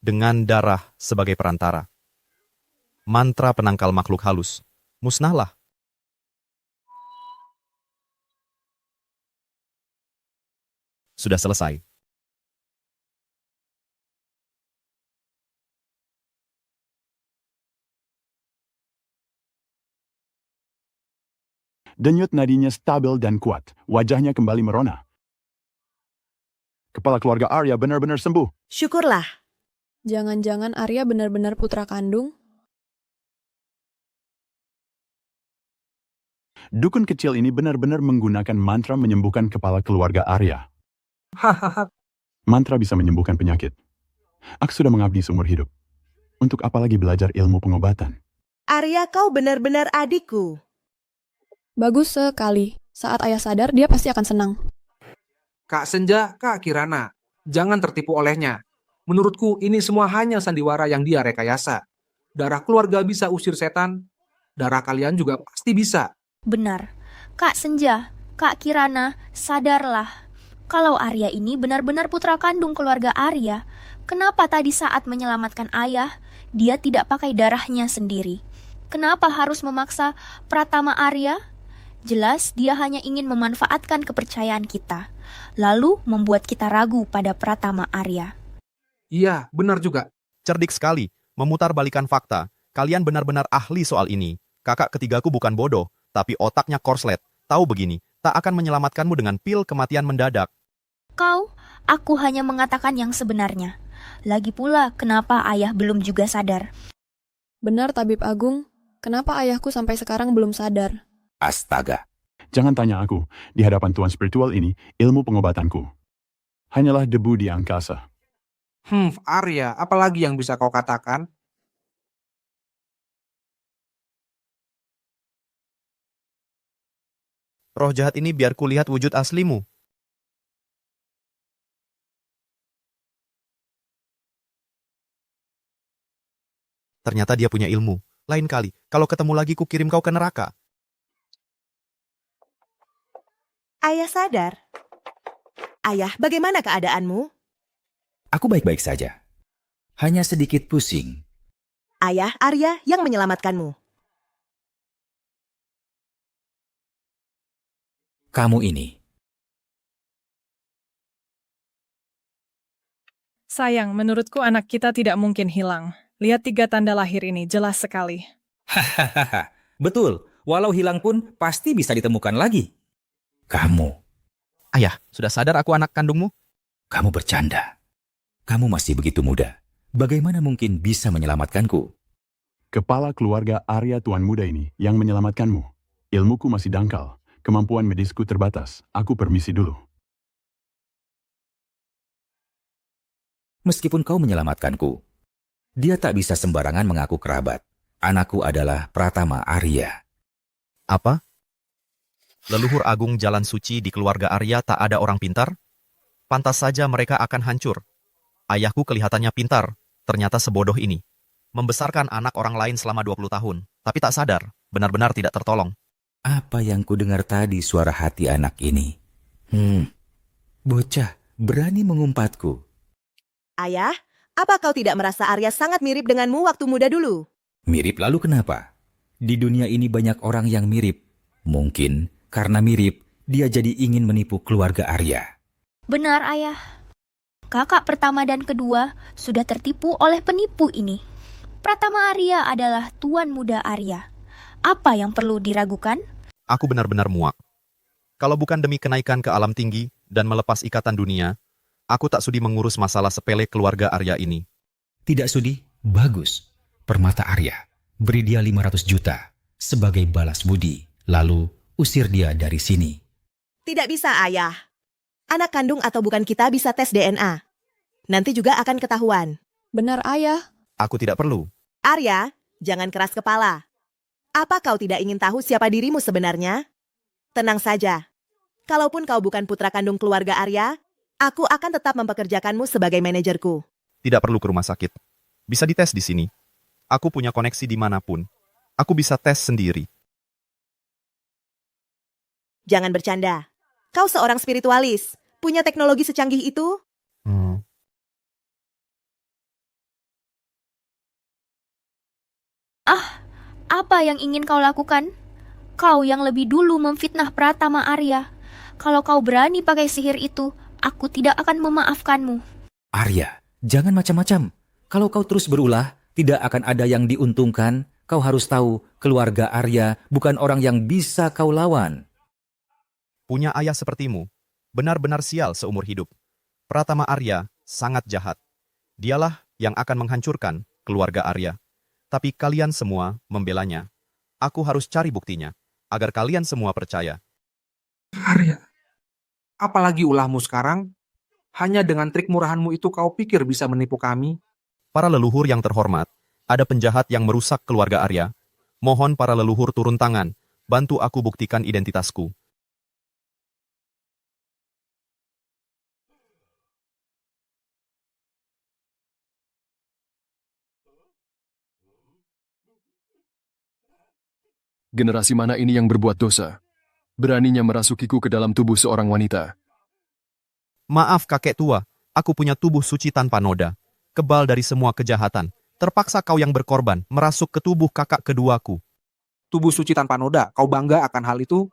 dengan darah sebagai perantara. Mantra penangkal makhluk halus, musnahlah. Sudah selesai. Denyut nadinya stabil dan kuat, wajahnya kembali merona. Kepala keluarga Arya benar-benar sembuh. Syukurlah. Jangan-jangan Arya benar-benar putra kandung? Dukun kecil ini benar-benar menggunakan mantra menyembuhkan kepala keluarga Arya. Mantra bisa menyembuhkan penyakit. Aku sudah mengabdi seumur hidup. Untuk apa lagi belajar ilmu pengobatan? Arya, kau benar-benar adikku. Bagus sekali. Saat ayah sadar, dia pasti akan senang. Kak Senja, Kak Kirana, jangan tertipu olehnya. Menurutku ini semua hanya sandiwara yang dia rekayasa. Darah keluarga bisa usir setan, darah kalian juga pasti bisa. Benar. Kak Senja, Kak Kirana, sadarlah. Kalau Arya ini benar-benar putra kandung keluarga Arya, kenapa tadi saat menyelamatkan ayah, dia tidak pakai darahnya sendiri? Kenapa harus memaksa Pratama Arya? Jelas dia hanya ingin memanfaatkan kepercayaan kita, lalu membuat kita ragu pada Pratama Arya. Iya, benar juga. Cerdik sekali, memutarbalikan fakta. Kalian benar-benar ahli soal ini. Kakak ketigaku bukan bodoh, tapi otaknya korslet. Tahu begini, tak akan menyelamatkanmu dengan pil kematian mendadak. Kau, Aku hanya mengatakan yang sebenarnya. Lagi pula, kenapa ayah belum juga sadar? Benar, Tabib Agung. Kenapa ayahku sampai sekarang belum sadar? Astaga. Jangan tanya aku. Di hadapan Tuan Spiritual ini, ilmu pengobatanku hanyalah debu di angkasa. Arya, apalagi yang bisa kau katakan? Roh jahat ini biar kulihat wujud aslimu. Ternyata dia punya ilmu. Lain kali, kalau ketemu lagi ku kirim kau ke neraka. Ayah sadar. Ayah, bagaimana keadaanmu? Aku baik-baik saja. Hanya sedikit pusing. Ayah, Arya yang menyelamatkanmu. Kamu ini. Sayang, menurutku anak kita tidak mungkin hilang. Lihat 3 tanda lahir ini, jelas sekali. Hahaha, betul. Walau hilang pun pasti bisa ditemukan lagi. Kamu. Ayah, sudah sadar aku anak kandungmu? Kamu bercanda. Kamu masih begitu muda. Bagaimana mungkin bisa menyelamatkanku? Kepala keluarga Arya Tuan Muda ini yang menyelamatkanmu. Ilmuku masih dangkal. Kemampuan medisku terbatas. Aku permisi dulu. Meskipun kau menyelamatkanku, dia tak bisa sembarangan mengaku kerabat. Anakku adalah Pratama Arya. Apa? Leluhur agung jalan suci di keluarga Arya tak ada orang pintar? Pantas saja mereka akan hancur. Ayahku kelihatannya pintar, ternyata sebodoh ini. Membesarkan anak orang lain selama 20 tahun, tapi tak sadar, benar-benar tidak tertolong. Apa yang kudengar tadi suara hati anak ini? Bocah, berani mengumpatku. Ayah, apa kau tidak merasa Arya sangat mirip denganmu waktu muda dulu? Mirip lalu kenapa? Di dunia ini banyak orang yang mirip. Mungkin karena mirip, dia jadi ingin menipu keluarga Arya. Benar, ayah. Kakak pertama dan kedua sudah tertipu oleh penipu ini. Pratama Arya adalah Tuan Muda Arya. Apa yang perlu diragukan? Aku benar-benar muak. Kalau bukan demi kenaikan ke alam tinggi dan melepas ikatan dunia, aku tak sudi mengurus masalah sepele keluarga Arya ini. Tidak sudi? Bagus. Permata Arya, beri dia 500 juta sebagai balas budi. Lalu usir dia dari sini. Tidak bisa, ayah. Anak kandung atau bukan kita bisa tes DNA. Nanti juga akan ketahuan. Benar, ayah. Aku tidak perlu. Arya, jangan keras kepala. Apa kau tidak ingin tahu siapa dirimu sebenarnya? Tenang saja. Kalaupun kau bukan putra kandung keluarga Arya, aku akan tetap mempekerjakanmu sebagai manajerku. Tidak perlu ke rumah sakit. Bisa dites di sini. Aku punya koneksi dimanapun. Aku bisa tes sendiri. Jangan bercanda. Kau seorang spiritualis. Punya teknologi secanggih itu? Apa yang ingin kau lakukan? Kau yang lebih dulu memfitnah Pratama Arya. Kalau kau berani pakai sihir itu, aku tidak akan memaafkanmu. Arya, jangan macam-macam. Kalau kau terus berulah, tidak akan ada yang diuntungkan. Kau harus tahu, keluarga Arya bukan orang yang bisa kau lawan. Punya ayah sepertimu, benar-benar sial seumur hidup. Pratama Arya sangat jahat. Dialah yang akan menghancurkan keluarga Arya. Tapi kalian semua membelanya. Aku harus cari buktinya, agar kalian semua percaya. Arya, apalagi ulahmu sekarang? Hanya dengan trik murahanmu itu kau pikir bisa menipu kami? Para leluhur yang terhormat, ada penjahat yang merusak keluarga Arya. Mohon para leluhur turun tangan, bantu aku buktikan identitasku. Generasi mana ini yang berbuat dosa? Beraninya merasukiku ke dalam tubuh seorang wanita. Maaf kakek tua, aku punya tubuh suci tanpa noda. Kebal dari semua kejahatan. Terpaksa kau yang berkorban, merasuk ke tubuh kakak keduaku. Tubuh suci tanpa noda, kau bangga akan hal itu?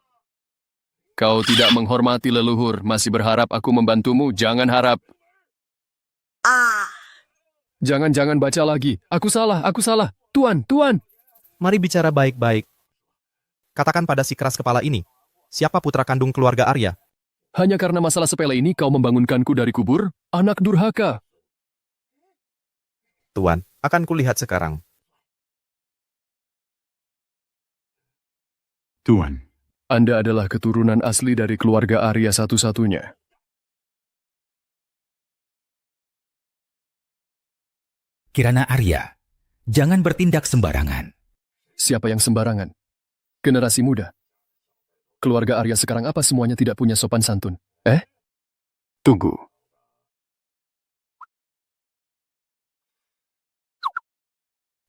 Kau tidak menghormati leluhur, masih berharap aku membantumu, jangan harap. Jangan baca lagi. Aku salah. Tuan. Mari bicara baik-baik. Katakan pada si keras kepala ini, siapa putra kandung keluarga Arya? Hanya karena masalah sepele ini kau membangunkanku dari kubur? Anak durhaka. Tuan, akan kulihat sekarang. Tuan, Anda adalah keturunan asli dari keluarga Arya satu-satunya. Kirana Arya, jangan bertindak sembarangan. Siapa yang sembarangan? Generasi muda. Keluarga Arya sekarang apa semuanya tidak punya sopan santun? Tunggu.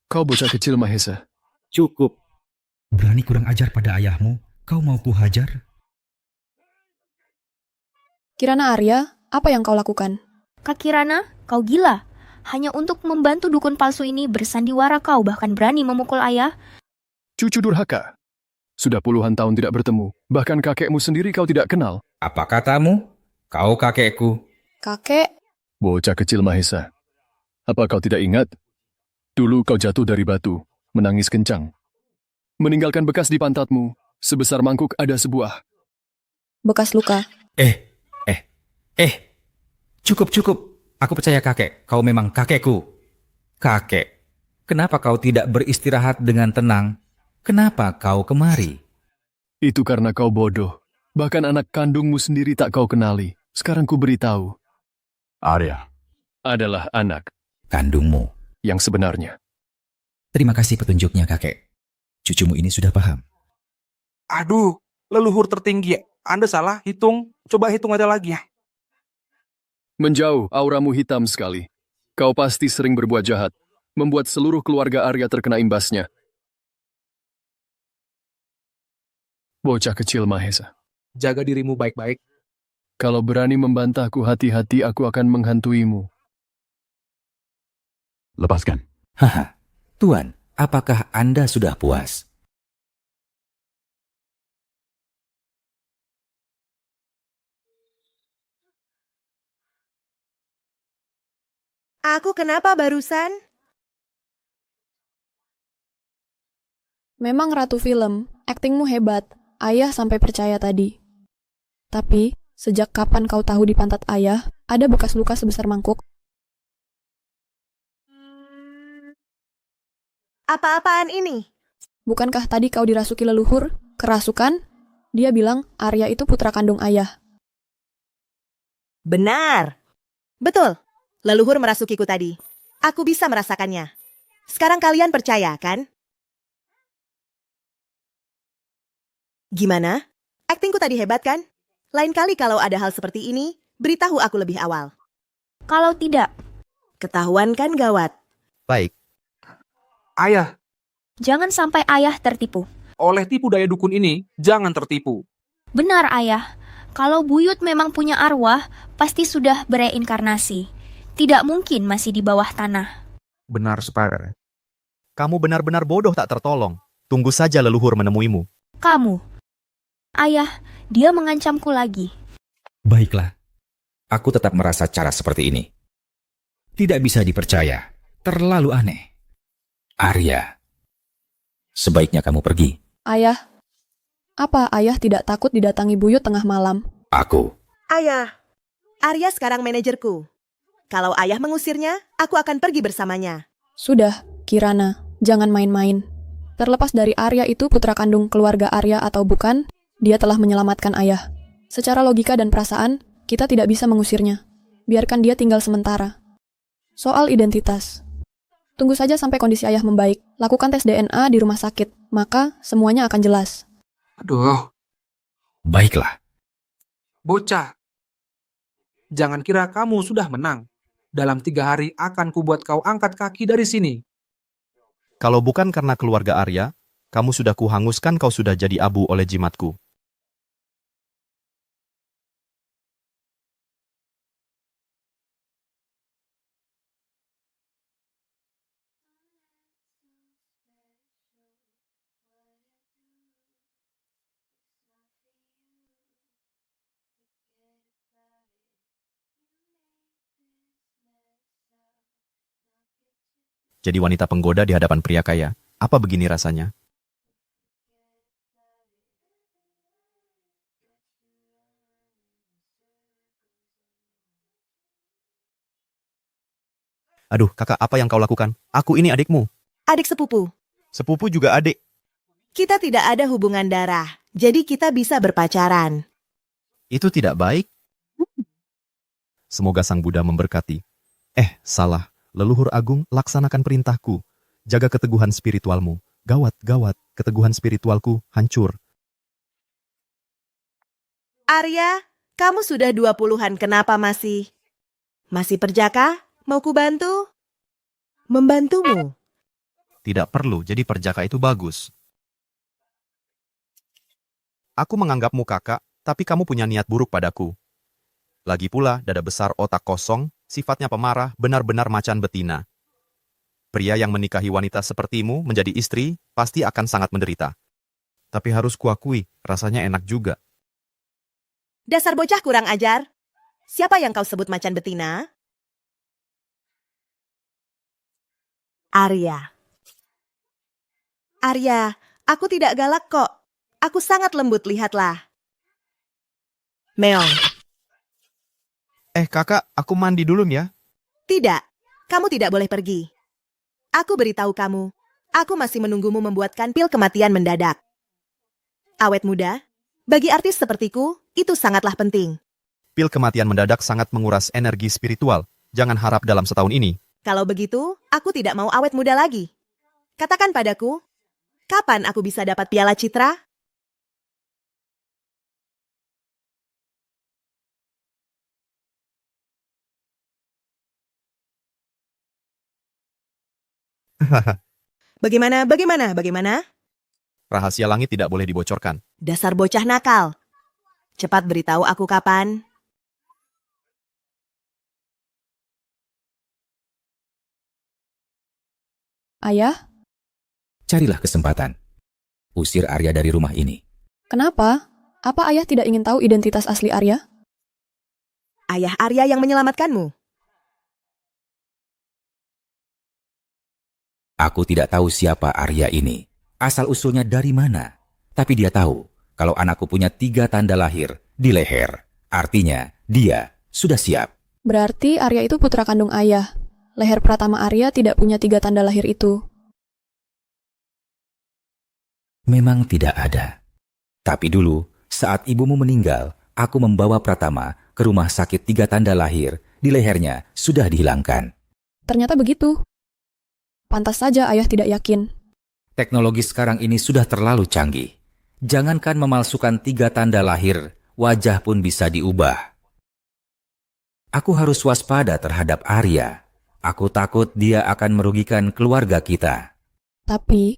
Kau bocah kecil, Mahesa. Cukup. Berani kurang ajar pada ayahmu, kau mau kuhajar? Kirana Arya, apa yang kau lakukan? Kak Kirana, kau gila. Hanya untuk membantu dukun palsu ini bersandiwara kau bahkan berani memukul ayah. Cucu durhaka. Sudah puluhan tahun tidak bertemu. Bahkan kakekmu sendiri kau tidak kenal. Apa katamu? Kau kakekku. Kakek, Bocah kecil Mahesa. Apa kau tidak ingat? Dulu kau jatuh dari batu, menangis kencang. Meninggalkan bekas di pantatmu, sebesar mangkuk ada sebuah. bekas luka. Cukup. Aku percaya kakek, kau memang kakekku. Kakek, kenapa kau tidak beristirahat dengan tenang? Kenapa kau kemari? Itu karena kau bodoh. Bahkan anak kandungmu sendiri tak kau kenali. Sekarang ku beritahu. Arya Adalah anak Kandungmu. yang sebenarnya. Terima kasih petunjuknya, kakek. Cucumu ini sudah paham. Aduh, leluhur tertinggi. Anda salah hitung. Coba hitung aja lagi ya. Menjauh, auramu hitam sekali. Kau pasti sering berbuat jahat, membuat seluruh keluarga Arya terkena imbasnya. Bocah kecil Mahesa. Jaga dirimu baik-baik. Kalau berani membantahku hati-hati, aku akan menghantuimu. lepaskan. Haha, Tuan, apakah Anda sudah puas? Aku kenapa barusan? Memang ratu film, aktingmu hebat. Ayah sampai percaya tadi. Tapi, sejak kapan kau tahu di pantat ayah ada bekas luka sebesar mangkuk? Apa-apaan ini? Bukankah tadi kau dirasuki leluhur? Kerasukan? Dia bilang Arya itu putra kandung ayah. Benar. Betul. Leluhur merasukiku tadi. Aku bisa merasakannya. Sekarang kalian percaya, kan? Gimana? Aktingku tadi hebat, kan? Lain kali kalau ada hal seperti ini, beritahu aku lebih awal. Kalau tidak, Ketahuan kan gawat. Baik. Ayah, jangan sampai ayah tertipu. oleh tipu daya dukun ini, jangan tertipu. Benar ayah, kalau buyut memang punya arwah, pasti sudah bereinkarnasi. Tidak mungkin masih di bawah tanah. Benar, Spire. Kamu benar-benar bodoh tak tertolong. Tunggu saja leluhur menemuimu. Kamu, ayah, dia mengancamku lagi. Baiklah, aku tetap merasa cara seperti ini. Tidak bisa dipercaya, terlalu aneh. Arya, sebaiknya kamu pergi. Ayah, apa ayah tidak takut didatangi buyut tengah malam? Aku. Ayah, Arya sekarang manajerku. Kalau ayah mengusirnya, aku akan pergi bersamanya. Sudah, Kirana, jangan main-main. Terlepas dari Arya itu putra kandung keluarga Arya atau bukan, dia telah menyelamatkan ayah. Secara logika dan perasaan, kita tidak bisa mengusirnya. Biarkan dia tinggal sementara. Soal identitas. Tunggu saja sampai kondisi ayah membaik. Lakukan tes DNA di rumah sakit, maka semuanya akan jelas. Aduh, Baiklah, bocah. Jangan kira kamu sudah menang. Dalam 3 hari akan kubuat kau angkat kaki dari sini. Kalau bukan karena keluarga Arya, kamu sudah kuhanguskan, kau sudah jadi abu oleh jimatku. Jadi wanita penggoda di hadapan pria kaya. Apa begini rasanya? Aduh, kakak, apa yang kau lakukan? Aku ini adikmu. Adik sepupu. Sepupu juga adik. Kita tidak ada hubungan darah, jadi kita bisa berpacaran. Itu tidak baik. Semoga Sang Buddha memberkati. Salah. Leluhur Agung, laksanakan perintahku. Jaga keteguhan spiritualmu. Gawat, gawat, keteguhan spiritualku hancur. Arya, kamu sudah 20-an, kenapa masih? Masih perjaka? Mau ku bantu? Membantumu. Tidak perlu, jadi perjaka itu bagus. Aku menganggapmu kakak, tapi kamu punya niat buruk padaku. Lagi pula, dada besar otak kosong, sifatnya pemarah, benar-benar macan betina. Pria yang menikahi wanita sepertimu menjadi istri, pasti akan sangat menderita. Tapi harus kuakui, rasanya enak juga. Dasar bocah kurang ajar. Siapa yang kau sebut macan betina? Arya. Arya, aku tidak galak kok. Aku sangat lembut, lihatlah. Meong. Kakak, aku mandi dulu ya. Tidak, kamu tidak boleh pergi. Aku beritahu kamu, aku masih menunggumu membuatkan pil kematian mendadak. Awet muda, bagi artis sepertiku, itu sangatlah penting. Pil kematian mendadak sangat menguras energi spiritual. Jangan harap dalam setahun ini. Kalau begitu, aku tidak mau awet muda lagi. Katakan padaku, kapan aku bisa dapat piala citra? Bagaimana? Rahasia langit tidak boleh dibocorkan. Dasar bocah nakal. Cepat beritahu aku kapan. Ayah, Carilah kesempatan. Usir Arya dari rumah ini. kenapa? Apa ayah tidak ingin tahu identitas asli Arya? Ayah Arya yang menyelamatkanmu. Aku tidak tahu siapa Arya ini. Asal-usulnya dari mana. Tapi dia tahu kalau anakku punya 3 tanda lahir di leher. Artinya, dia sudah siap. Berarti Arya itu putra kandung ayah. Leher Pratama Arya tidak punya 3 tanda lahir itu. Memang tidak ada. Tapi dulu, saat ibumu meninggal, aku membawa Pratama ke rumah sakit 3 tanda lahir. Di lehernya sudah dihilangkan. Ternyata begitu. Pantas saja ayah tidak yakin. Teknologi sekarang ini sudah terlalu canggih. Jangankan memalsukan 3 tanda lahir, wajah pun bisa diubah. Aku harus waspada terhadap Arya. Aku takut dia akan merugikan keluarga kita. Tapi,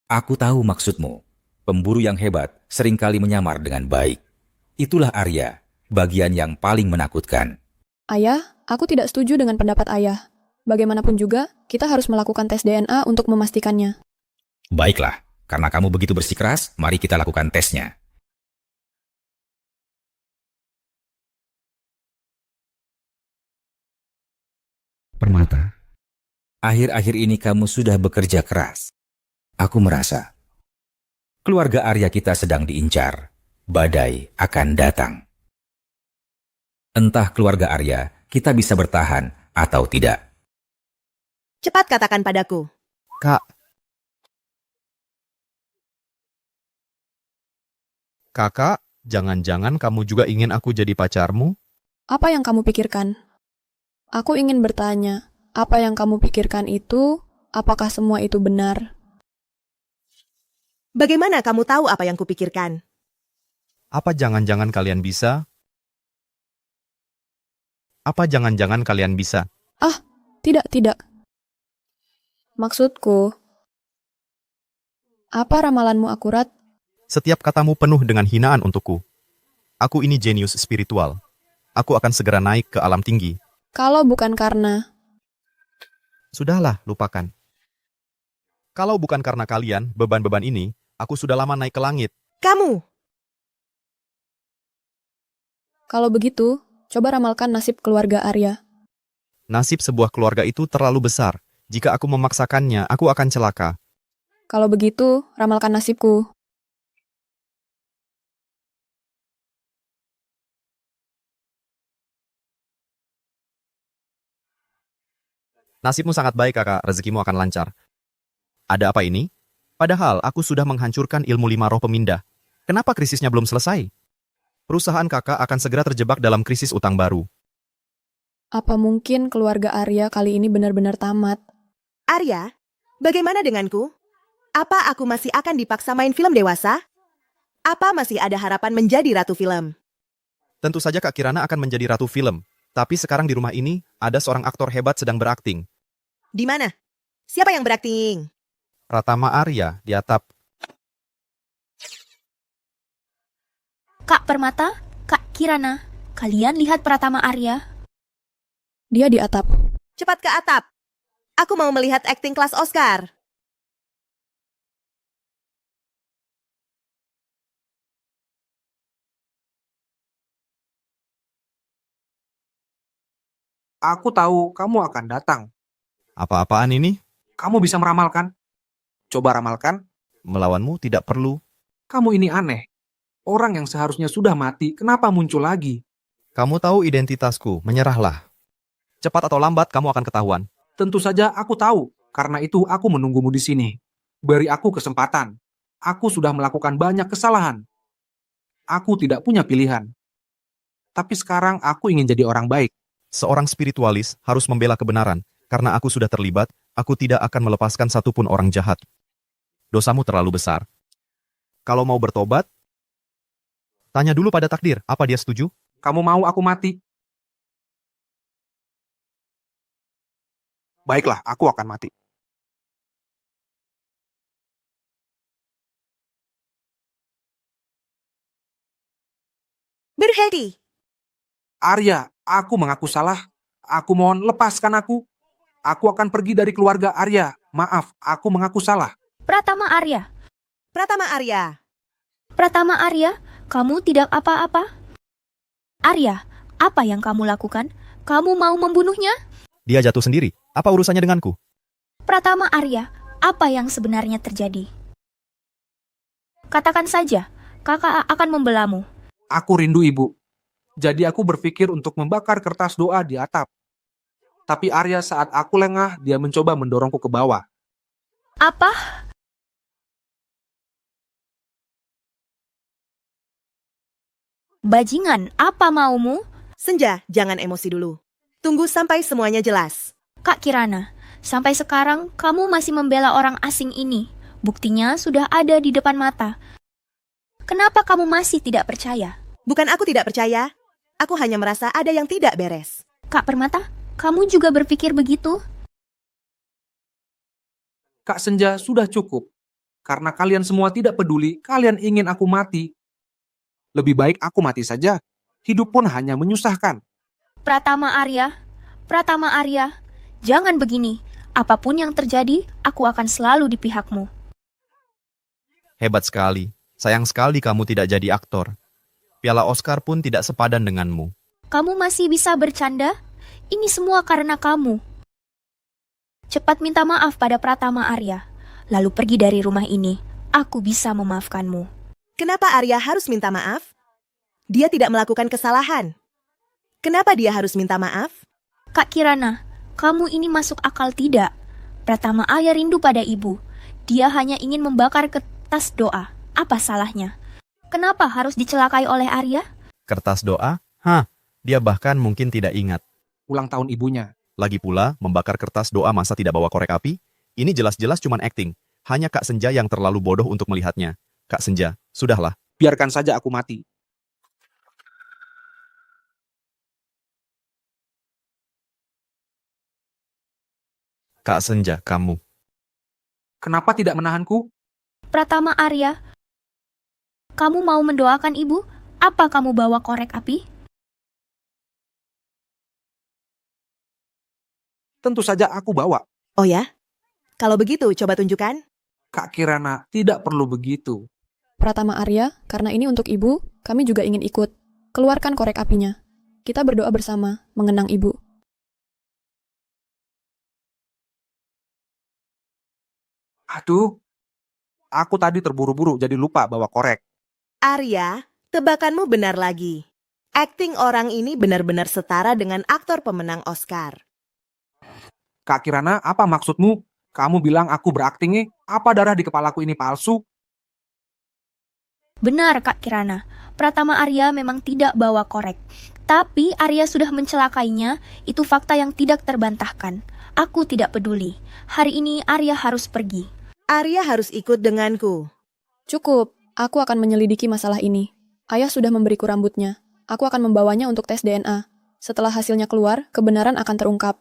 aku tahu maksudmu. Pemburu yang hebat seringkali menyamar dengan baik. Itulah Arya, bagian yang paling menakutkan. ayah, aku tidak setuju dengan pendapat ayah. Bagaimanapun juga, kita harus melakukan tes DNA untuk memastikannya. Baiklah, karena kamu begitu bersikeras, mari kita lakukan tesnya. Permata, akhir-akhir ini kamu sudah bekerja keras. Aku merasa keluarga Arya kita sedang diincar. Badai akan datang. Entah keluarga Arya kita bisa bertahan atau tidak. Cepat katakan padaku. Kak. Kakak, jangan-jangan kamu juga ingin aku jadi pacarmu? Apa yang kamu pikirkan? Aku ingin bertanya, apa yang kamu pikirkan itu, apakah semua itu benar? Bagaimana kamu tahu apa yang kupikirkan? Apa jangan-jangan kalian bisa? Apa jangan-jangan kalian bisa? Tidak. Maksudku, apa ramalanmu akurat? Setiap katamu penuh dengan hinaan untukku. Aku ini jenius spiritual. Aku akan segera naik ke alam tinggi. Kalau bukan karena... Sudahlah, lupakan. Kalau bukan karena kalian, beban-beban ini, aku sudah lama naik ke langit. Kamu! Kalau begitu, coba ramalkan nasib keluarga Arya. Nasib sebuah keluarga itu terlalu besar. Jika aku memaksakannya, aku akan celaka. Kalau begitu, ramalkan nasibku. Nasibmu sangat baik, kakak. Rezekimu akan lancar. Ada apa ini? Padahal aku sudah menghancurkan ilmu 5 roh pemindah. Kenapa krisisnya belum selesai? Perusahaan kakak akan segera terjebak dalam krisis utang baru. Apa mungkin keluarga Arya kali ini benar-benar tamat? Arya, bagaimana denganku? Apa aku masih akan dipaksa main film dewasa? Apa masih ada harapan menjadi ratu film? Tentu saja Kak Kirana akan menjadi ratu film. Tapi sekarang di rumah ini, ada seorang aktor hebat sedang berakting. Di mana? Siapa yang berakting? Pratama Arya di atap. Kak Permata, Kak Kirana, kalian lihat Pratama Arya? Dia di atap. Cepat ke atap. Aku mau melihat akting kelas Oscar. Aku tahu kamu akan datang. Apa-apaan ini? Kamu bisa meramalkan? Coba ramalkan. Melawanmu tidak perlu. Kamu ini aneh. Orang yang seharusnya sudah mati, kenapa muncul lagi? Kamu tahu identitasku, menyerahlah. Cepat atau lambat kamu akan ketahuan. Tentu saja aku tahu. Karena itu aku menunggumu di sini. Beri aku kesempatan. Aku sudah melakukan banyak kesalahan. Aku tidak punya pilihan. Tapi sekarang aku ingin jadi orang baik. Seorang spiritualis harus membela kebenaran. Karena aku sudah terlibat, aku tidak akan melepaskan satupun orang jahat. Dosamu terlalu besar. Kalau mau bertobat, tanya dulu pada takdir, apa dia setuju? Kamu mau aku mati? Baiklah, aku akan mati. Berhenti. Arya, aku mengaku salah. Aku mohon lepaskan aku. Aku akan pergi dari keluarga Arya. Maaf, aku mengaku salah. Pratama Arya. Pratama Arya. Pratama Arya, kamu tidak apa-apa? Arya, apa yang kamu lakukan? Kamu mau membunuhnya? Dia jatuh sendiri. Apa urusannya denganku? Pratama Arya, apa yang sebenarnya terjadi? Katakan saja, kakak akan membelamu. Aku rindu ibu. Jadi aku berpikir untuk membakar kertas doa di atap. Tapi Arya saat aku lengah, dia mencoba mendorongku ke bawah. Apa? Bajingan, apa maumu? Senja, jangan emosi dulu. Tunggu sampai semuanya jelas. Kak Kirana, sampai sekarang kamu masih membela orang asing ini. Buktinya sudah ada di depan mata. Kenapa kamu masih tidak percaya? Bukan aku tidak percaya. Aku hanya merasa ada yang tidak beres. Kak Permata, kamu juga berpikir begitu? Kak Senja, sudah cukup. Karena kalian semua tidak peduli, kalian ingin aku mati. Lebih baik aku mati saja. Hidup pun hanya menyusahkan. Pratama Arya, jangan begini. Apapun yang terjadi, aku akan selalu di pihakmu. Hebat sekali. Sayang sekali kamu tidak jadi aktor. Piala Oscar pun tidak sepadan denganmu. Kamu masih bisa bercanda? Ini semua karena kamu. Cepat minta maaf pada Pratama Arya. Lalu pergi dari rumah ini. Aku bisa memaafkanmu. Kenapa Arya harus minta maaf? Dia tidak melakukan kesalahan. Kenapa dia harus minta maaf? Kak Kirana, kamu ini masuk akal tidak? Pratama Arya rindu pada ibu. Dia hanya ingin membakar kertas doa. Apa salahnya? Kenapa harus dicelakai oleh Arya? Kertas doa? Dia bahkan mungkin tidak ingat. Ulang tahun ibunya. Lagi pula, membakar kertas doa masa tidak bawa korek api? Ini jelas-jelas cuman acting. Hanya Kak Senja yang terlalu bodoh untuk melihatnya. Kak Senja, sudahlah. Biarkan saja aku mati. Kak Senja, kamu. Kenapa tidak menahanku? Pratama Arya, kamu mau mendoakan ibu? Apa kamu bawa korek api? Tentu saja aku bawa. Oh ya? Kalau begitu, coba tunjukkan. Kak Kirana, tidak perlu begitu. Pratama Arya, karena ini untuk ibu, kami juga ingin ikut. Keluarkan korek apinya. Kita berdoa bersama, mengenang ibu. Aduh, aku tadi terburu-buru jadi lupa bawa korek. Arya, tebakanmu benar lagi. Akting orang ini benar-benar setara dengan aktor pemenang Oscar. Kak Kirana, apa maksudmu? Kamu bilang aku berakting? Apa darah di kepalaku ini palsu? Benar, Kak Kirana. Pratama Arya memang tidak bawa korek. Tapi Arya sudah mencelakainya, itu fakta yang tidak terbantahkan. Aku tidak peduli. Hari ini Arya harus pergi. Arya harus ikut denganku. Cukup, aku akan menyelidiki masalah ini. Ayah sudah memberiku rambutnya. Aku akan membawanya untuk tes DNA. Setelah hasilnya keluar, kebenaran akan terungkap.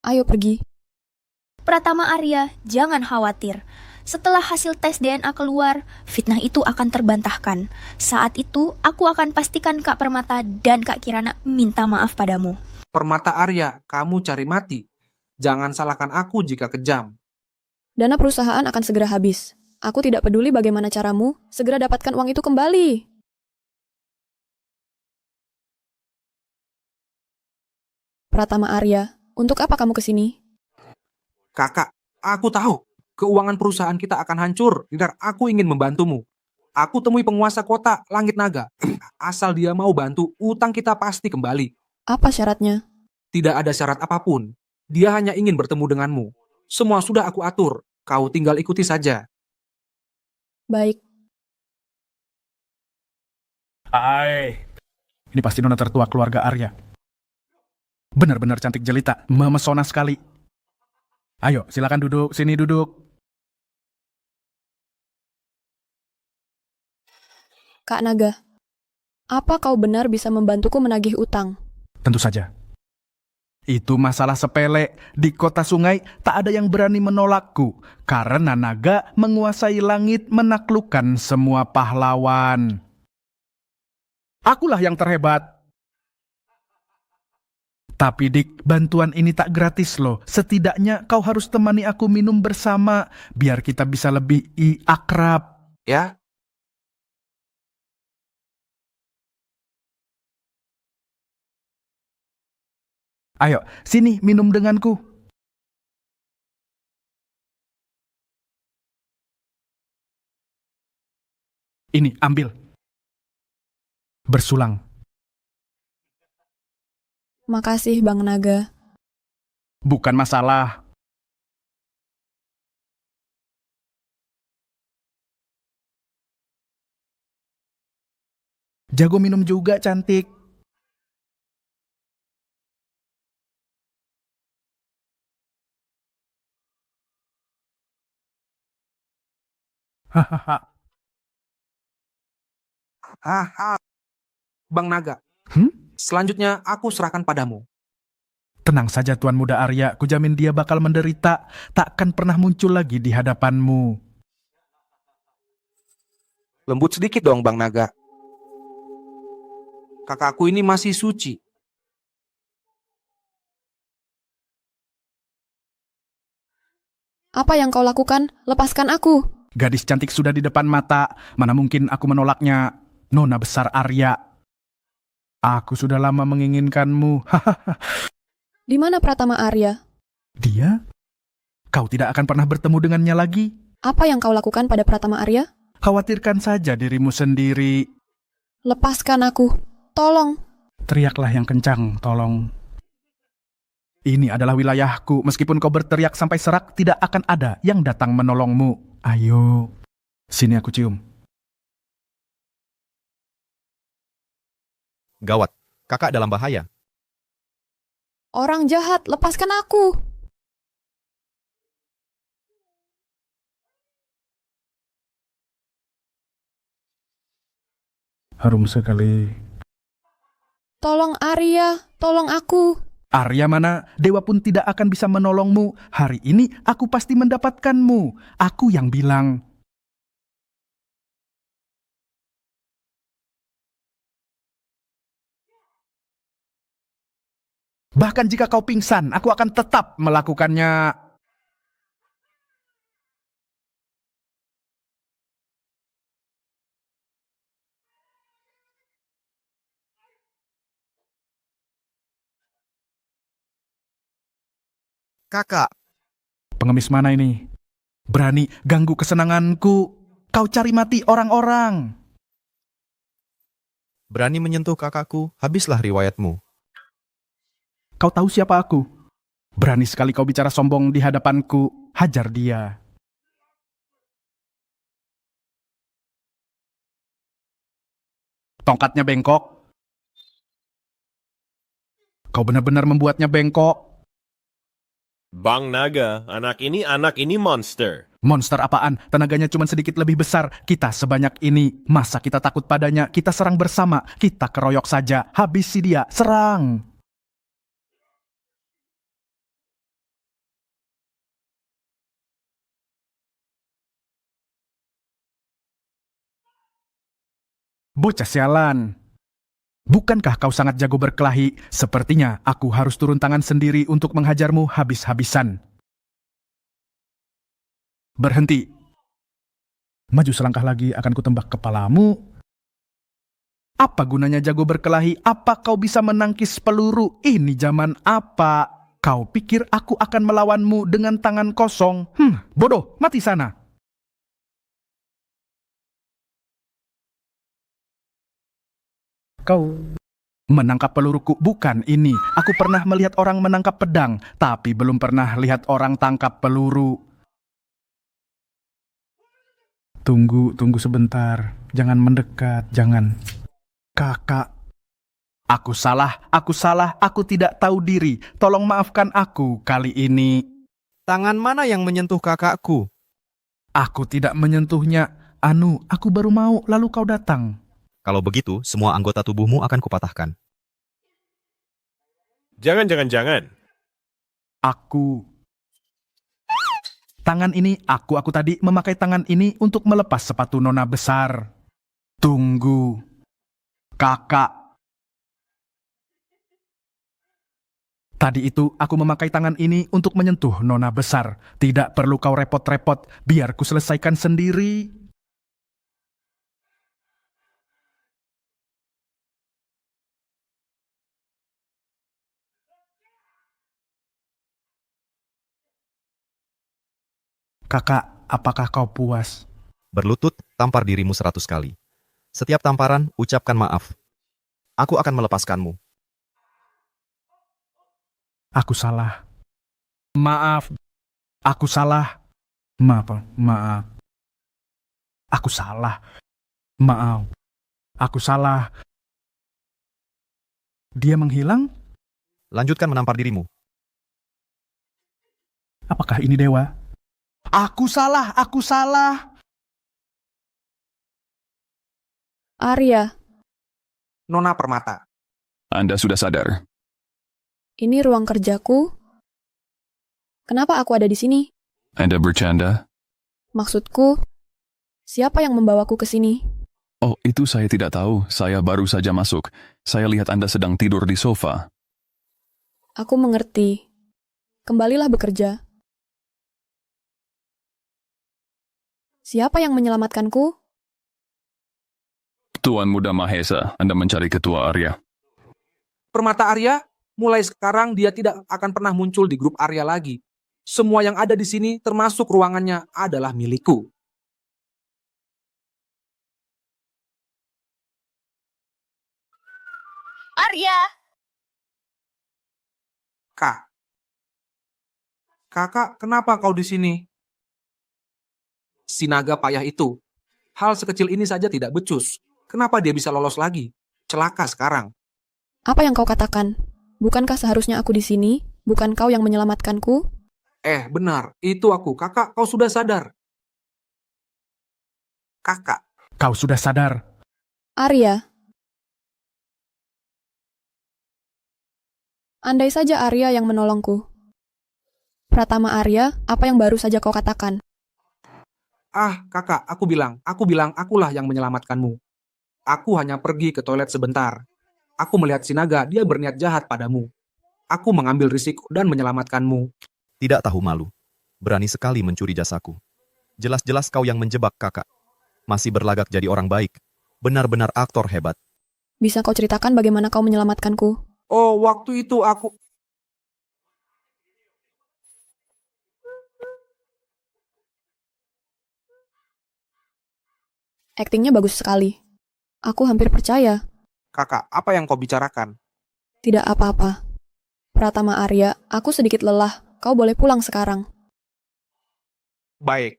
Ayo pergi. Pratama Arya, jangan khawatir. Setelah hasil tes DNA keluar, fitnah itu akan terbantahkan. Saat itu, aku akan pastikan Kak Permata dan Kak Kirana minta maaf padamu. Permata Arya, kamu cari mati. Jangan salahkan aku jika kejam. Dana perusahaan akan segera habis. Aku tidak peduli bagaimana caramu, segera dapatkan uang itu kembali. Pratama Arya, untuk apa kamu kesini? Kakak, aku tahu. Keuangan perusahaan kita akan hancur. Dan aku ingin membantumu. Aku temui penguasa kota, Langit Naga. Asal dia mau bantu, utang kita pasti kembali. Apa syaratnya? Tidak ada syarat apapun. Dia hanya ingin bertemu denganmu. Semua sudah aku atur. Kau tinggal ikuti saja. Baik. Ini pasti nona tertua keluarga Arya. Benar-benar cantik jelita, memesona sekali. Ayo, silakan duduk, sini duduk. Kak Naga, apa kau benar bisa membantuku menagih utang? Tentu saja. Itu masalah sepele. Di kota sungai tak ada yang berani menolakku. Karena naga menguasai langit menaklukkan semua pahlawan. Akulah yang terhebat. Tapi Dik, bantuan ini tak gratis loh. Setidaknya kau harus temani aku minum bersama. Biar kita bisa lebih akrab. Ya? Ayo, sini minum denganku. Ini, ambil. Bersulang. Makasih, Bang Naga. Bukan masalah. Jago minum juga, cantik. Hahaha. Bang Naga. Selanjutnya aku serahkan padamu. Tenang saja Tuan Muda Arya, kujamin dia bakal menderita, takkan pernah muncul lagi di hadapanmu. Lembut sedikit dong Bang Naga. Kakakku ini masih suci. Apa yang kau lakukan? Lepaskan aku. Gadis cantik sudah di depan mata, mana mungkin aku menolaknya. Nona besar Arya. Aku sudah lama menginginkanmu. Di mana Pratama Arya? Dia? Kau tidak akan pernah bertemu dengannya lagi. Apa yang kau lakukan pada Pratama Arya? Khawatirkan saja dirimu sendiri. Lepaskan aku. Tolong. Teriaklah yang kencang, tolong. Ini adalah wilayahku. Meskipun kau berteriak sampai serak, tidak akan ada yang datang menolongmu. Ayo, sini aku cium. Gawat, kakak dalam bahaya. Orang jahat, lepaskan aku. Harum sekali. Tolong Arya, tolong aku. Arya mana? Dewa pun tidak akan bisa menolongmu. Hari ini aku pasti mendapatkanmu. Aku yang bilang. Bahkan jika kau pingsan, aku akan tetap melakukannya. Kakak. Pengemis mana ini? Berani ganggu kesenanganku. Kau cari mati orang-orang. Berani menyentuh kakakku, habislah riwayatmu. Kau tahu siapa aku? Berani sekali kau bicara sombong di hadapanku. Hajar dia. Tongkatnya bengkok. Kau benar-benar membuatnya bengkok. Bang Naga, anak ini monster. Monster apaan? Tenaganya cuma sedikit lebih besar. Kita sebanyak ini. Masa kita takut padanya? Kita serang bersama. Kita keroyok saja. Habisi dia. Serang. Bocah sialan. Bukankah kau sangat jago berkelahi? Sepertinya aku harus turun tangan sendiri untuk menghajarmu habis-habisan. Berhenti. Maju selangkah lagi akan kutembak kepalamu. Apa gunanya jago berkelahi? Apa kau bisa menangkis peluru? Ini zaman apa? Kau pikir aku akan melawanmu dengan tangan kosong? Bodoh, mati sana. Kau menangkap peluruku? Bukan ini. Aku pernah melihat orang menangkap pedang, tapi belum pernah lihat orang tangkap peluru. Tunggu sebentar. Jangan mendekat, jangan. Kakak. Aku salah, aku tidak tahu diri. Tolong maafkan aku kali ini. Tangan mana yang menyentuh kakakku? Aku tidak menyentuhnya. Aku baru mau, lalu kau datang. Kalau begitu, semua anggota tubuhmu akan kupatahkan. Jangan. Tangan ini, aku tadi memakai tangan ini untuk melepas sepatu nona besar. Tunggu. Kakak. Tadi itu aku memakai tangan ini untuk menyentuh nona besar. Tidak perlu kau repot-repot, biar ku selesaikan sendiri. Kakak, apakah kau puas? Berlutut, tampar dirimu 100 kali. Setiap tamparan, ucapkan maaf. Aku akan melepaskanmu. Aku salah. Maaf. Aku salah. Maaf. Aku salah. Maaf. Aku salah. Dia menghilang? Lanjutkan menampar dirimu. Apakah ini dewa? Aku salah. Arya, Nona Permata. Anda sudah sadar. ini ruang kerjaku. Kenapa aku ada di sini? Anda bercanda? Maksudku, siapa yang membawaku ke sini? Oh, itu saya tidak tahu. Saya baru saja masuk. Saya lihat Anda sedang tidur di sofa. Aku mengerti. Kembalilah bekerja. Siapa yang menyelamatkanku? Tuan Muda Mahesa, Anda mencari Ketua Arya. Permata Arya, mulai sekarang dia tidak akan pernah muncul di grup Arya lagi. Semua yang ada di sini, termasuk ruangannya, adalah milikku. Arya! Kakak, kenapa kau di sini? Si naga payah itu. Hal sekecil ini saja tidak becus. Kenapa dia bisa lolos lagi? Celaka sekarang. Apa yang kau katakan? Bukankah seharusnya aku di sini? Bukan kau yang menyelamatkanku? Benar. Itu aku. Kakak, kau sudah sadar. Kakak. Kau sudah sadar. Arya. Andai saja Arya yang menolongku. Pratama Arya, apa yang baru saja kau katakan? Kakak, aku bilang akulah yang menyelamatkanmu. Aku hanya pergi ke toilet sebentar. Aku melihat si naga, dia berniat jahat padamu. Aku mengambil risiko dan menyelamatkanmu. Tidak tahu malu. Berani sekali mencuri jasaku. Jelas-jelas kau yang menjebak kakak. Masih berlagak jadi orang baik. Benar-benar aktor hebat. Bisa kau ceritakan bagaimana kau menyelamatkanku? Oh, waktu itu aku... Aktingnya bagus sekali. Aku hampir percaya. Kakak, apa yang kau bicarakan? Tidak apa-apa. Pratama Arya, aku sedikit lelah. Kau boleh pulang sekarang. Baik.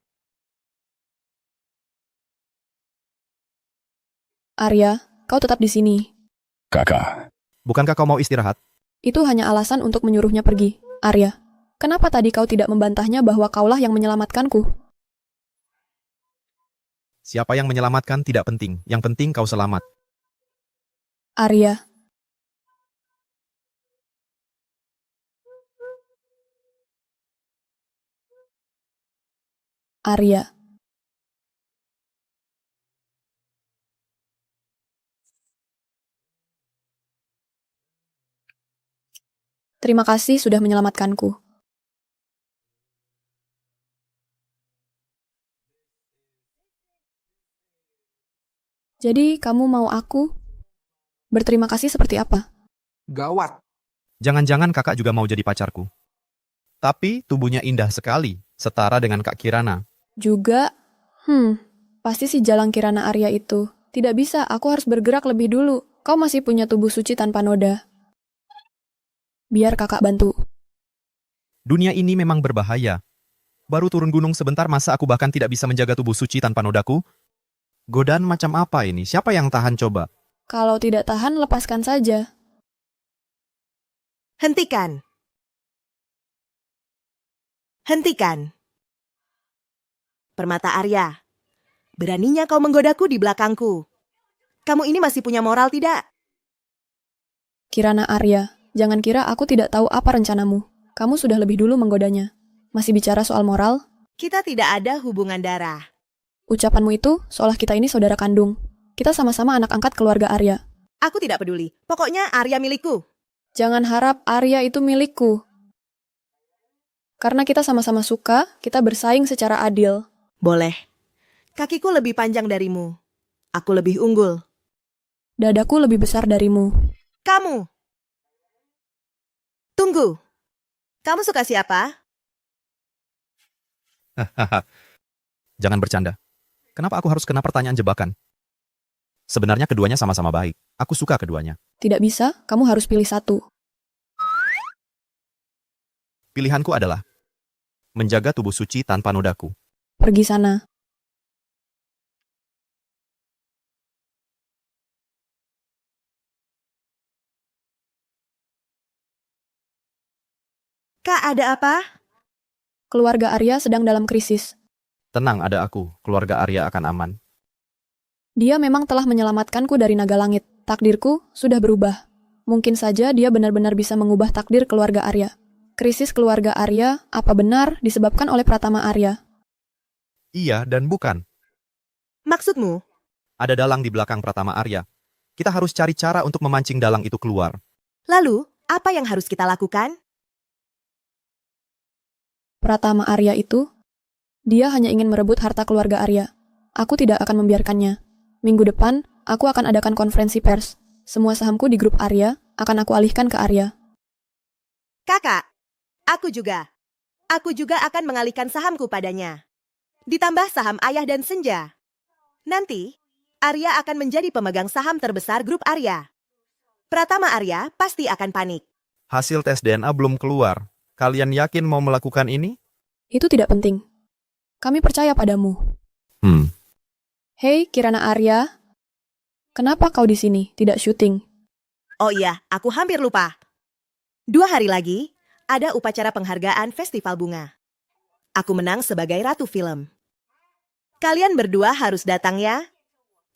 Arya, kau tetap di sini. Kakak. Bukankah kau mau istirahat? Itu hanya alasan untuk menyuruhnya pergi. Arya, kenapa tadi kau tidak membantahnya bahwa kaulah yang menyelamatkanku? Siapa yang menyelamatkan tidak penting. Yang penting kau selamat. Arya. Arya. Terima kasih sudah menyelamatkanku. Jadi, kamu mau aku berterima kasih seperti apa? Gawat. Jangan-jangan kakak juga mau jadi pacarku. Tapi tubuhnya indah sekali, setara dengan Kak Kirana. Juga, pasti si Jalang Kirana Arya itu. Tidak bisa, aku harus bergerak lebih dulu. Kau masih punya tubuh suci tanpa noda. Biar kakak bantu. Dunia ini memang berbahaya. Baru turun gunung sebentar masa aku bahkan tidak bisa menjaga tubuh suci tanpa nodaku? Godaan macam apa ini? Siapa yang tahan coba? Kalau tidak tahan, lepaskan saja. Hentikan. Hentikan. Permata Arya, beraninya kau menggodaku di belakangku. Kamu ini masih punya moral tidak? Kirana Arya, jangan kira aku tidak tahu apa rencanamu. Kamu sudah lebih dulu menggodanya. Masih bicara soal moral? Kita tidak ada hubungan darah. Ucapanmu itu seolah kita ini saudara kandung. Kita sama-sama anak angkat keluarga Arya. Aku tidak peduli. Pokoknya Arya milikku. Jangan harap Arya itu milikku. Karena kita sama-sama suka, kita bersaing secara adil. Boleh. Kakiku lebih panjang darimu. Aku lebih unggul. Dadaku lebih besar darimu. Kamu. Tunggu. Kamu suka siapa? Jangan bercanda. Kenapa aku harus kena pertanyaan jebakan? Sebenarnya keduanya sama-sama baik. Aku suka keduanya. Tidak bisa, kamu harus pilih satu. Pilihanku adalah menjaga tubuh suci tanpa nodaku. Pergi sana. Kak, ada apa? Keluarga Arya sedang dalam krisis. Tenang, ada aku. Keluarga Arya akan aman. Dia memang telah menyelamatkanku dari naga langit. Takdirku sudah berubah. Mungkin saja dia benar-benar bisa mengubah takdir keluarga Arya. Krisis keluarga Arya, apa benar disebabkan oleh Pratama Arya? Iya dan bukan. Maksudmu? Ada dalang di belakang Pratama Arya. Kita harus cari cara untuk memancing dalang itu keluar. Lalu, apa yang harus kita lakukan? Pratama Arya itu, dia hanya ingin merebut harta keluarga Arya. Aku tidak akan membiarkannya. Minggu depan, aku akan adakan konferensi pers. Semua sahamku di grup Arya akan aku alihkan ke Arya. Kakak, aku juga. Aku juga akan mengalihkan sahamku padanya. Ditambah saham Ayah dan Senja. Nanti, Arya akan menjadi pemegang saham terbesar grup Arya. Pratama Arya pasti akan panik. Hasil tes DNA belum keluar. Kalian yakin mau melakukan ini? Itu tidak penting. Kami percaya padamu. Hei, Kirana Arya. Kenapa kau di sini, tidak syuting? Oh iya, aku hampir lupa. 2 hari lagi, ada upacara penghargaan Festival Bunga. Aku menang sebagai Ratu Film. Kalian berdua harus datang ya.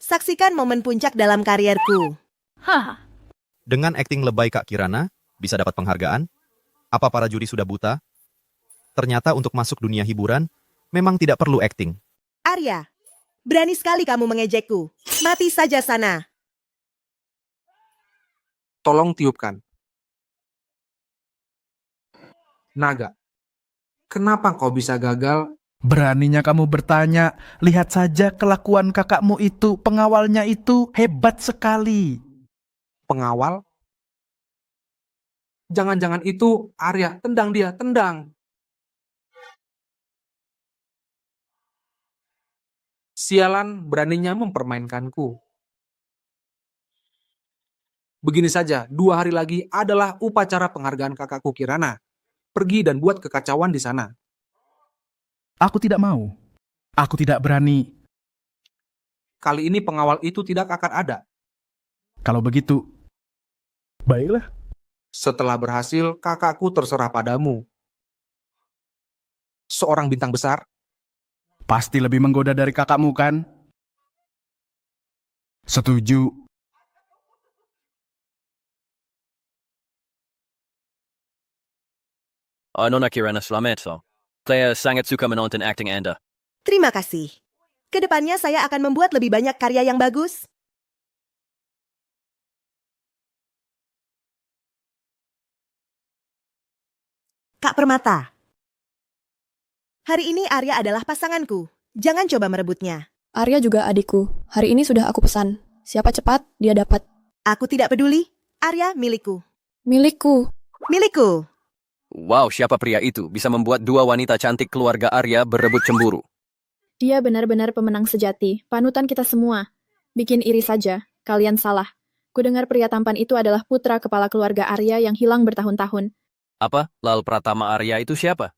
Saksikan momen puncak dalam karierku. Dengan akting lebay Kak Kirana, bisa dapat penghargaan? Apa para juri sudah buta? Ternyata untuk masuk dunia hiburan, memang tidak perlu akting. Arya, berani sekali kamu mengejekku. Mati saja sana. Tolong tiupkan. Naga, kenapa kau bisa gagal? Beraninya kamu bertanya, lihat saja kelakuan kakakmu itu, pengawalnya itu hebat sekali. Pengawal? Jangan-jangan itu Arya, tendang dia, tendang. Sialan beraninya mempermainkanku. Begini saja, 2 hari lagi adalah upacara penghargaan kakakku Kirana. Pergi dan buat kekacauan di sana. Aku tidak mau. Aku tidak berani. Kali ini pengawal itu tidak akan ada. Kalau begitu, baiklah. Setelah berhasil, kakakku terserah padamu. Seorang bintang besar, Pasti lebih menggoda dari kakakmu, kan? Setuju. Nona Kirana Slametso. Saya sangat suka menonton acting Anda. Terima kasih. Kedepannya saya akan membuat lebih banyak karya yang bagus. Kak Permata. Hari ini Arya adalah pasanganku. Jangan coba merebutnya. Arya juga adikku. Hari ini sudah aku pesan. Siapa cepat, dia dapat. Aku tidak peduli. Arya milikku. Milikku. Milikku. Wow, siapa pria itu bisa membuat dua wanita cantik keluarga Arya berebut cemburu? Dia benar-benar pemenang sejati, panutan kita semua. Bikin iri saja, kalian salah. Kudengar pria tampan itu adalah putra kepala keluarga Arya yang hilang bertahun-tahun. Apa? Lal Pratama Arya itu siapa?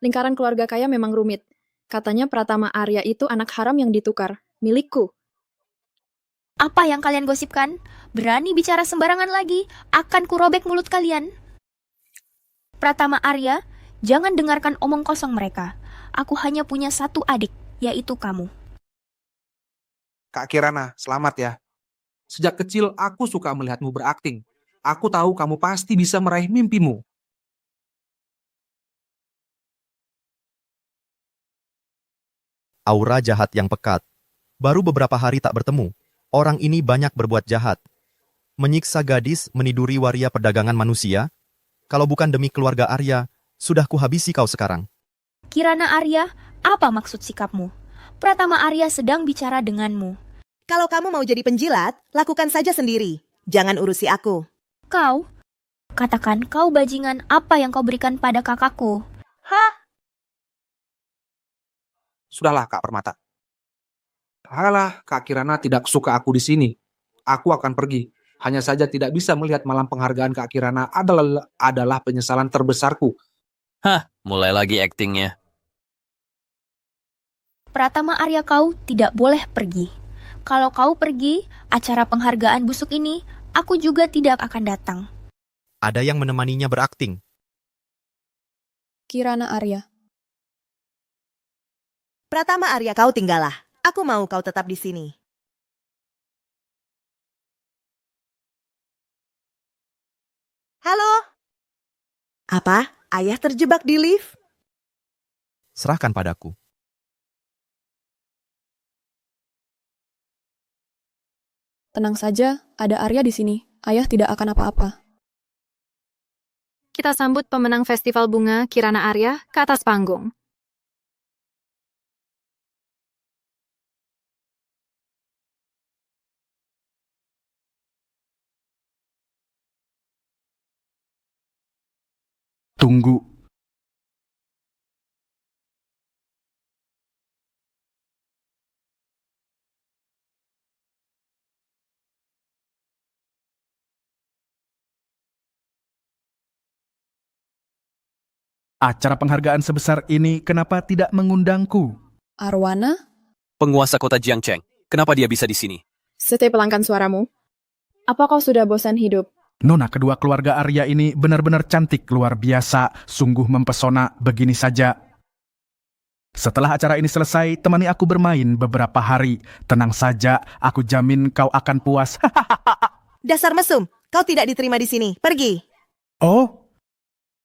Lingkaran keluarga kaya memang rumit. Katanya Pratama Arya itu anak haram yang ditukar. Milikku. Apa yang kalian gosipkan? Berani bicara sembarangan lagi, akan kurobek mulut kalian. Pratama Arya, jangan dengarkan omong kosong mereka. Aku hanya punya satu adik, yaitu kamu. Kak Kirana, selamat ya. Sejak kecil aku suka melihatmu berakting. Aku tahu kamu pasti bisa meraih mimpimu. Aura jahat yang pekat. Baru beberapa hari tak bertemu, orang ini banyak berbuat jahat. Menyiksa gadis, meniduri waria perdagangan manusia. Kalau bukan demi keluarga Arya, sudah kuhabisi kau sekarang. Kirana Arya, apa maksud sikapmu? Pratama Arya sedang bicara denganmu. Kalau kamu mau jadi penjilat, lakukan saja sendiri. Jangan urusi aku. Kau? Katakan kau bajingan apa yang kau berikan pada kakakku. Hah? Sudahlah, Kak Permata. Halah, Kak Kirana tidak suka aku di sini. Aku akan pergi. Hanya saja tidak bisa melihat malam penghargaan Kak Kirana adalah penyesalan terbesarku. Hah, mulai lagi aktingnya. Pratama Arya, kau tidak boleh pergi. Kalau kau pergi, acara penghargaan busuk ini, aku juga tidak akan datang. Ada yang menemaninya berakting. Kirana Arya. Pratama Arya, kau tinggallah. Aku mau kau tetap di sini. Halo? Apa? Ayah terjebak di lift? Serahkan padaku. Tenang saja, ada Arya di sini. Ayah tidak akan apa-apa. Kita sambut pemenang Festival Bunga Kirana Arya ke atas panggung. Tunggu. Acara penghargaan sebesar ini kenapa tidak mengundangku? Arwana? Penguasa kota Jiangcheng. Kenapa dia bisa di sini? Setiap pelanggan suaramu. Apa kau sudah bosan hidup? Nona, kedua keluarga Arya ini benar-benar cantik, luar biasa, sungguh mempesona, begini saja. Setelah acara ini selesai, temani aku bermain beberapa hari. Tenang saja, aku jamin kau akan puas. Dasar mesum, kau tidak diterima di sini. Pergi. Oh,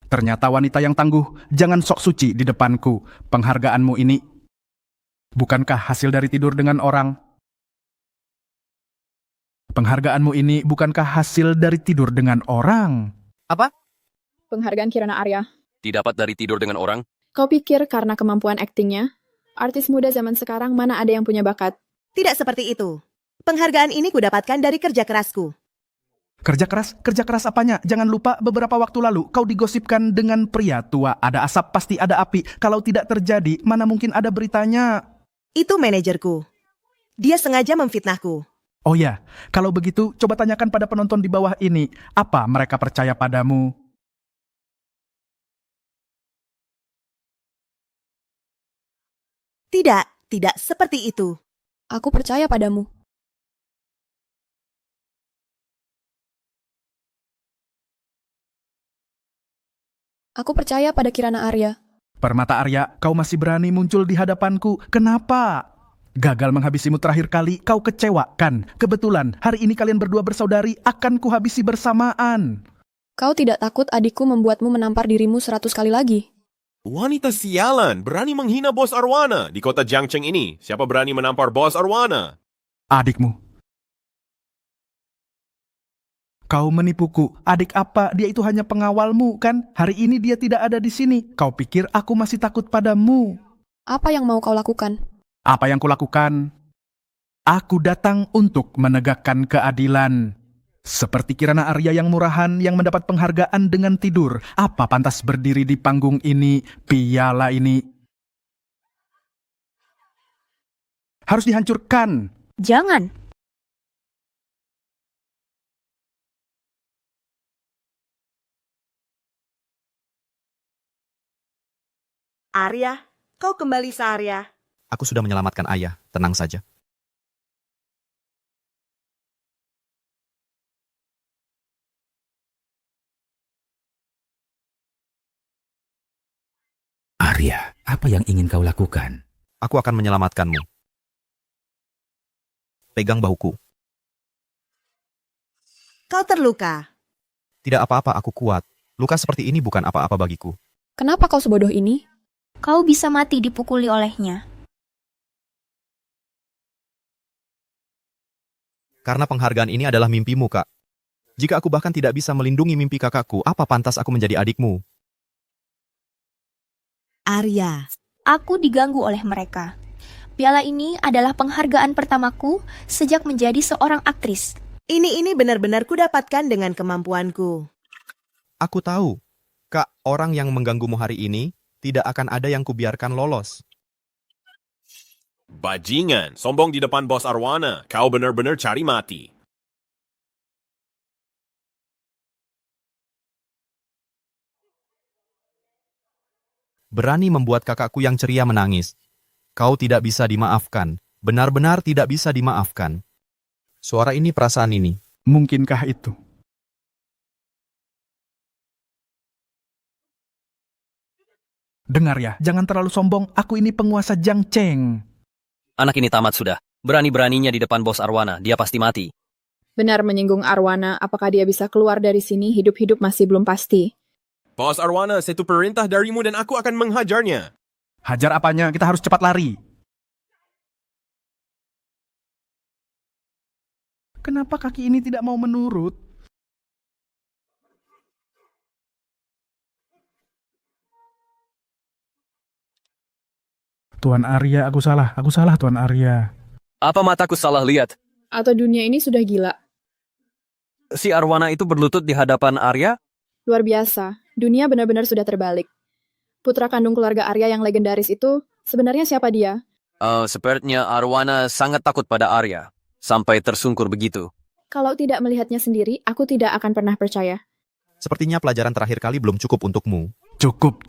ternyata wanita yang tangguh, jangan sok suci di depanku. Penghargaanmu ini, bukankah hasil dari tidur dengan orang? Penghargaanmu ini bukankah hasil dari tidur dengan orang? Apa? Penghargaan Kirana Arya. Didapat dari tidur dengan orang? Kau pikir karena kemampuan aktingnya? Artis muda zaman sekarang mana ada yang punya bakat? Tidak seperti itu. Penghargaan ini kudapatkan dari kerja kerasku. Kerja keras apanya? Jangan lupa beberapa waktu lalu kau digosipkan dengan pria tua. Ada asap pasti ada api. Kalau tidak terjadi, mana mungkin ada beritanya? Itu manajerku. Dia sengaja memfitnahku. Oh ya, kalau begitu coba tanyakan pada penonton di bawah ini, apa mereka percaya padamu? Tidak, tidak seperti itu. Aku percaya padamu. Aku percaya pada Kirana Arya. Permata Arya, kau masih berani muncul di hadapanku. Kenapa? Gagal menghabisimu terakhir kali, kau kecewakan. Kebetulan, hari ini kalian berdua bersaudari akan kuhabisi bersamaan. Kau tidak takut adikku membuatmu menampar dirimu 100 kali lagi? Wanita sialan, berani menghina Bos Arwana di kota Jiangcheng ini. Siapa berani menampar Bos Arwana? Adikmu. Kau menipuku. Adik apa? Dia itu hanya pengawalmu, kan? Hari ini dia tidak ada di sini. Kau pikir aku masih takut padamu? Apa yang mau kau lakukan? Apa yang kulakukan? Aku datang untuk menegakkan keadilan. Seperti Kirana Arya yang murahan yang mendapat penghargaan dengan tidur. Apa pantas berdiri di panggung ini, piala ini? Harus dihancurkan. Jangan. Arya, kau kembali Arya. Aku sudah menyelamatkan ayah, tenang saja. Arya, apa yang ingin kau lakukan? Aku akan menyelamatkanmu. Pegang bahuku. Kau terluka. Tidak apa-apa, aku kuat. Luka seperti ini bukan apa-apa bagiku. Kenapa kau sebodoh ini? Kau bisa mati dipukuli olehnya. Karena penghargaan ini adalah mimpimu, Kak. Jika aku bahkan tidak bisa melindungi mimpi kakakku, apa pantas aku menjadi adikmu? Arya. Aku diganggu oleh mereka. Piala ini adalah penghargaan pertamaku sejak menjadi seorang aktris. Ini benar-benar kudapatkan dengan kemampuanku. Aku tahu, Kak, orang yang mengganggumu hari ini tidak akan ada yang kubiarkan lolos. Bajingan, sombong di depan Bos Arwana. Kau benar-benar cari mati. Berani membuat kakakku yang ceria menangis. Kau tidak bisa dimaafkan. Benar-benar tidak bisa dimaafkan. Suara ini, perasaan ini. Mungkinkah itu? Dengar ya, jangan terlalu sombong. Aku ini penguasa Jiangcheng. Anak ini tamat sudah. Berani-beraninya di depan Bos Arwana. Dia pasti mati. Benar menyinggung Arwana, apakah dia bisa keluar dari sini hidup-hidup masih belum pasti. Bos Arwana, satu perintah darimu dan aku akan menghajarnya. Hajar apanya? Kita harus cepat lari. Kenapa kaki ini tidak mau menurut? Tuan Arya, aku salah Tuan Arya. Apa mataku salah lihat? Atau dunia ini sudah gila? Si Arwana itu berlutut di hadapan Arya? Luar biasa, dunia benar-benar sudah terbalik. Putra kandung keluarga Arya yang legendaris itu, sebenarnya siapa dia? Sepertinya Arwana sangat takut pada Arya. Sampai tersungkur begitu. Kalau tidak melihatnya sendiri, aku tidak akan pernah percaya. Sepertinya pelajaran terakhir kali belum cukup untukmu. Cukup.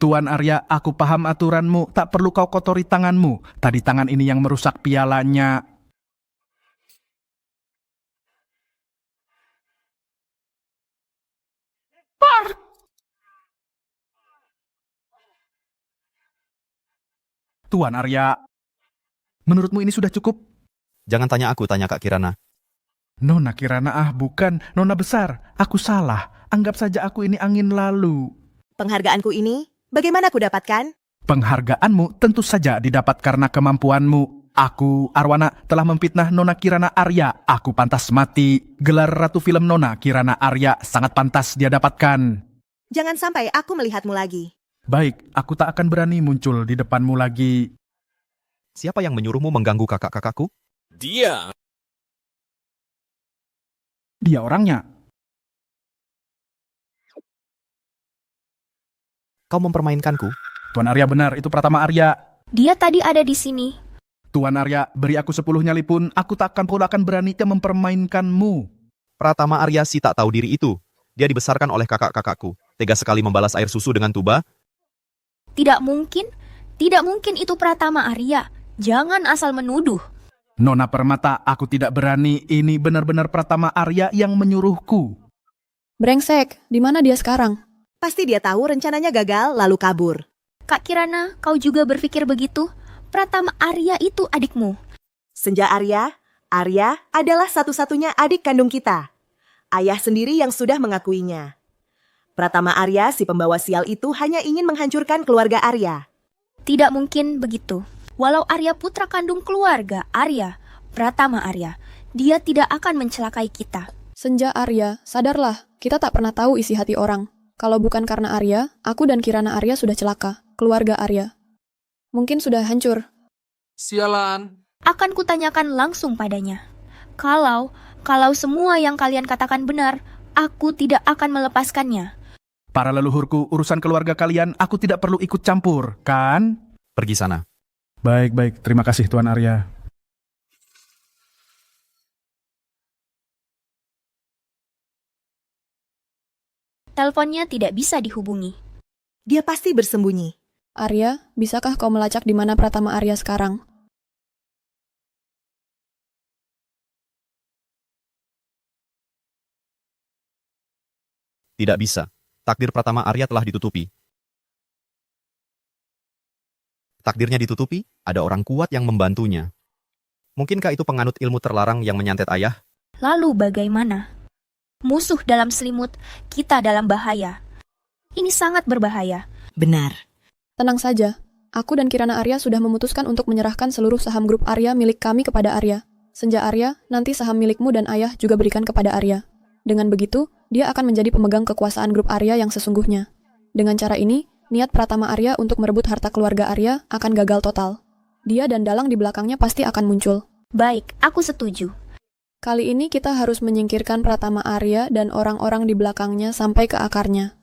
Tuan Arya, aku paham aturanmu. Tak perlu kau kotori tanganmu. Tadi tangan ini yang merusak pialanya. Tuan Arya, menurutmu ini sudah cukup? Jangan tanya aku, tanya Kak Kirana. Nona Kirana, bukan. Nona besar. Aku salah. Anggap saja aku ini angin lalu. Penghargaanku ini, bagaimana ku dapatkan? Penghargaanmu tentu saja didapat karena kemampuanmu. Aku, Arwana, telah memfitnah Nona Kirana Arya. Aku pantas mati. Gelar Ratu Film Nona Kirana Arya sangat pantas dia dapatkan. Jangan sampai aku melihatmu lagi. Baik, aku tak akan berani muncul di depanmu lagi. Siapa yang menyuruhmu mengganggu kakak-kakakku? Dia. Dia orangnya. Kau mempermainkanku? Tuan Arya benar, itu Pratama Arya. Dia tadi ada di sini. Tuan Arya, beri aku 10 nyali pun, aku takkan pula akan beraninya mempermainkanmu. Pratama Arya si tak tahu diri itu. Dia dibesarkan oleh kakak-kakakku. Tega sekali membalas air susu dengan tuba. Tidak mungkin itu Pratama Arya. Jangan asal menuduh. Nona Permata, aku tidak berani. Ini benar-benar Pratama Arya yang menyuruhku. Brengsek, di mana dia sekarang? Pasti dia tahu rencananya gagal lalu kabur. Kak Kirana, kau juga berpikir begitu? Pratama Arya itu adikmu. Senja Arya adalah satu-satunya adik kandung kita. Ayah sendiri yang sudah mengakuinya. Pratama Arya, si pembawa sial itu hanya ingin menghancurkan keluarga Arya. Tidak mungkin begitu. Walau Arya putra kandung keluarga Arya, Pratama Arya, dia tidak akan mencelakai kita. Senja Arya, sadarlah, kita tak pernah tahu isi hati orang. Kalau bukan karena Arya, aku dan Kirana Arya sudah celaka. Keluarga Arya mungkin sudah hancur. Sialan. Akan kutanyakan langsung padanya. Kalau semua yang kalian katakan benar, aku tidak akan melepaskannya. Para leluhurku, urusan keluarga kalian aku tidak perlu ikut campur, kan? Pergi sana. Baik, terima kasih Tuan Arya. Teleponnya tidak bisa dihubungi. Dia pasti bersembunyi. Arya, bisakah kau melacak di mana Pratama Arya sekarang? Tidak bisa. Takdir Pratama Arya telah ditutupi. Takdirnya ditutupi, ada orang kuat yang membantunya. Mungkinkah itu penganut ilmu terlarang yang menyantet ayah? Lalu bagaimana? Musuh dalam selimut, kita dalam bahaya. Ini sangat berbahaya. Benar. Tenang saja, aku dan Kirana Arya sudah memutuskan untuk menyerahkan seluruh saham grup Arya milik kami kepada Arya. Senja Arya, nanti saham milikmu dan ayah juga berikan kepada Arya. Dengan begitu, dia akan menjadi pemegang kekuasaan grup Arya yang sesungguhnya. Dengan cara ini, niat Pratama Arya untuk merebut harta keluarga Arya akan gagal total. Dia dan dalang di belakangnya pasti akan muncul. Baik, aku setuju. Kali ini kita harus menyingkirkan Pratama Arya dan orang-orang di belakangnya sampai ke akarnya.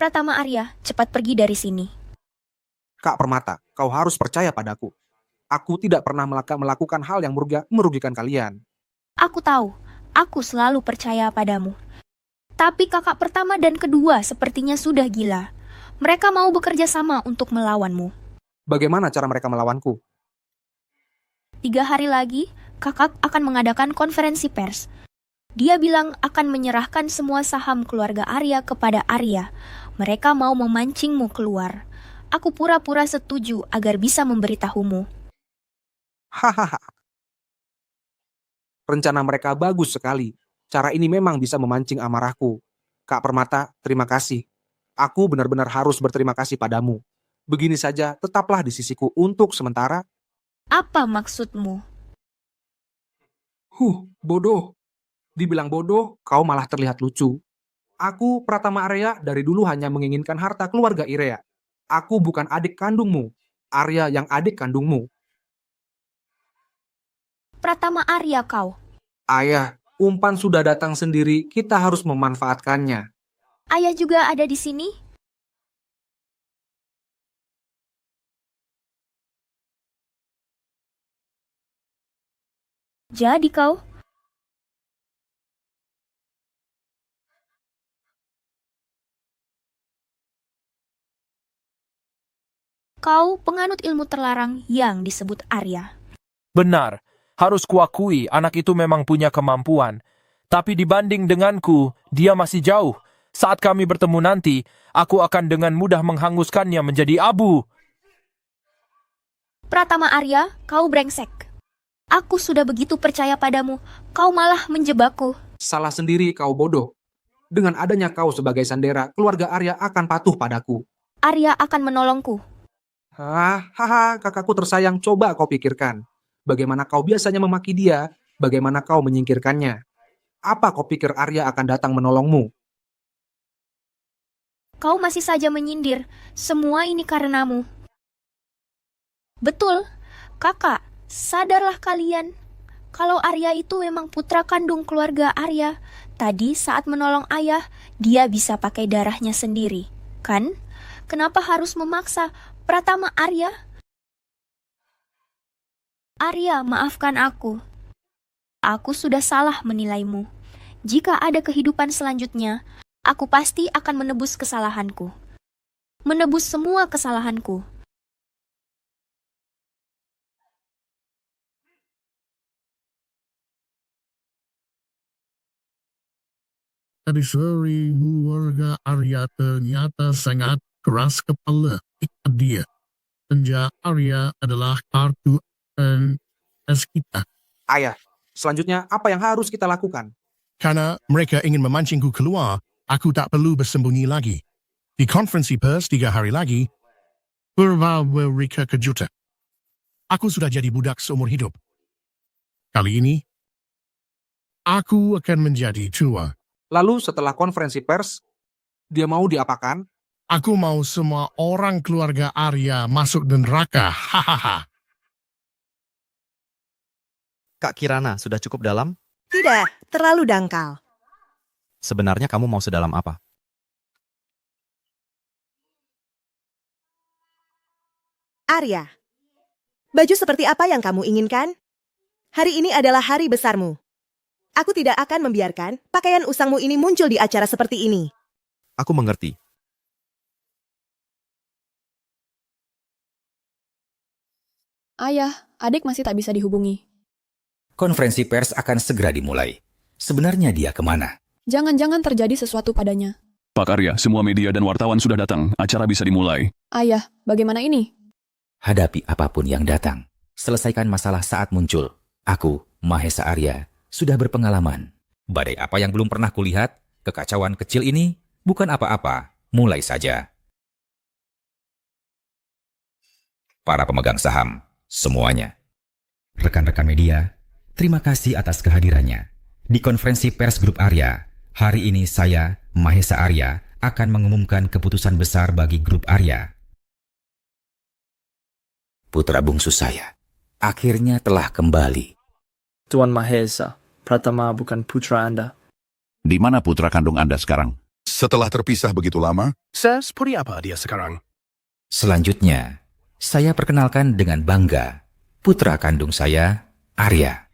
Pratama Arya, cepat pergi dari sini. Kak Permata, kau harus percaya padaku. Aku tidak pernah melakukan hal yang merugikan kalian. Aku tahu, aku selalu percaya padamu. Tapi kakak pertama dan kedua sepertinya sudah gila. Mereka mau bekerja sama untuk melawanmu. Bagaimana cara mereka melawanku? 3 hari lagi, kakak akan mengadakan konferensi pers. Dia bilang akan menyerahkan semua saham keluarga Arya kepada Arya. Mereka mau memancingmu keluar. Aku pura-pura setuju agar bisa memberitahumu. Hahaha. Rencana mereka bagus sekali. Cara ini memang bisa memancing amarahku. Kak Permata, terima kasih. Aku benar-benar harus berterima kasih padamu. Begini saja, tetaplah di sisiku untuk sementara. Apa maksudmu? Bodoh. Dibilang bodoh, kau malah terlihat lucu. Aku, Pratama Arya, dari dulu hanya menginginkan harta keluarga Irea. Aku bukan adik kandungmu. Arya yang adik kandungmu. Pratama Arya kau. Ayah, umpan sudah datang sendiri, kita harus memanfaatkannya. Ayah juga ada di sini? Jadi kau? Kau penganut ilmu terlarang yang disebut Arya. Benar, harus kuakui anak itu memang punya kemampuan. Tapi dibanding denganku, dia masih jauh. Saat kami bertemu nanti, aku akan dengan mudah menghanguskannya menjadi abu. Pratama Arya, kau brengsek. Aku sudah begitu percaya padamu, kau malah menjebakku. Salah sendiri kau bodoh. Dengan adanya kau sebagai sandera, keluarga Arya akan patuh padaku. Arya akan menolongku. Hahaha, kakakku tersayang, coba kau pikirkan. Bagaimana kau biasanya memaki dia, bagaimana kau menyingkirkannya. Apa kau pikir Arya akan datang menolongmu? Kau masih saja menyindir, semua ini karenamu. Betul, kakak, sadarlah kalian. Kalau Arya itu memang putra kandung keluarga Arya, tadi saat menolong ayah, dia bisa pakai darahnya sendiri, kan? Kenapa harus memaksa Pratama Arya? Arya, maafkan aku. Aku sudah salah menilaimu. Jika ada kehidupan selanjutnya, aku pasti akan menebus kesalahanku. Menebus semua kesalahanku. Tadi sore keluarga Arya ternyata sangat keras kepala. Ikat dia. Senja Arya adalah kartu es kita. Ayah, selanjutnya apa yang harus kita lakukan? Karena mereka ingin memancingku keluar, aku tak perlu bersembunyi lagi. Di konferensi pers 3 hari lagi, mereka kejutan. Aku sudah jadi budak seumur hidup. Kali ini, aku akan menjadi tua. Lalu setelah konferensi pers, dia mau diapakan? Aku mau semua orang keluarga Arya masuk neraka. Hahaha. Kak Kirana, sudah cukup dalam? Tidak, terlalu dangkal. Sebenarnya kamu mau sedalam apa? Arya, baju seperti apa yang kamu inginkan? Hari ini adalah hari besarmu. Aku tidak akan membiarkan pakaian usangmu ini muncul di acara seperti ini. Aku mengerti. Ayah, adik masih tak bisa dihubungi. Konferensi pers akan segera dimulai. Sebenarnya dia kemana? Jangan-jangan terjadi sesuatu padanya. Pak Arya, semua media dan wartawan sudah datang. Acara bisa dimulai. Ayah, bagaimana ini? Hadapi apapun yang datang. Selesaikan masalah saat muncul. Aku, Mahesa Arya, sudah berpengalaman. Badai apa yang belum pernah kulihat? Kekacauan kecil ini bukan apa-apa. Mulai saja. Para pemegang saham, semuanya. Rekan-rekan media, terima kasih atas kehadirannya. Di konferensi pers grup Arya, hari ini saya, Mahesa Arya, akan mengumumkan keputusan besar bagi grup Arya. Putra bungsu saya, akhirnya telah kembali. Tuan Mahesa, Pratama bukan putra Anda. Di mana putra kandung Anda sekarang? Setelah terpisah begitu lama, Seperti apa dia sekarang? Selanjutnya, saya perkenalkan dengan bangga, putra kandung saya, Arya.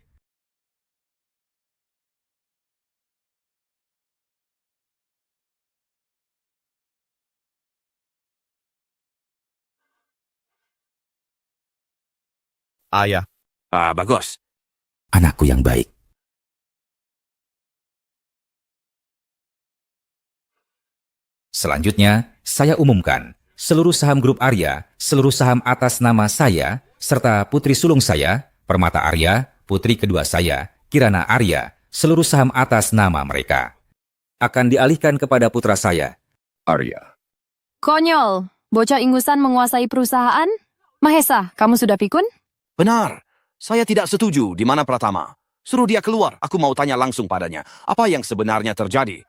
Ayah. Bagus. Anakku yang baik. Selanjutnya, saya umumkan seluruh saham grup Arya, seluruh saham atas nama saya, serta putri sulung saya, Permata Arya, putri kedua saya, Kirana Arya, seluruh saham atas nama mereka akan dialihkan kepada putra saya, Arya. Konyol, bocah ingusan menguasai perusahaan? Mahesa, kamu sudah pikun? Benar. Saya tidak setuju. Di mana Pratama? Suruh dia keluar. Aku mau tanya langsung padanya. Apa yang sebenarnya terjadi?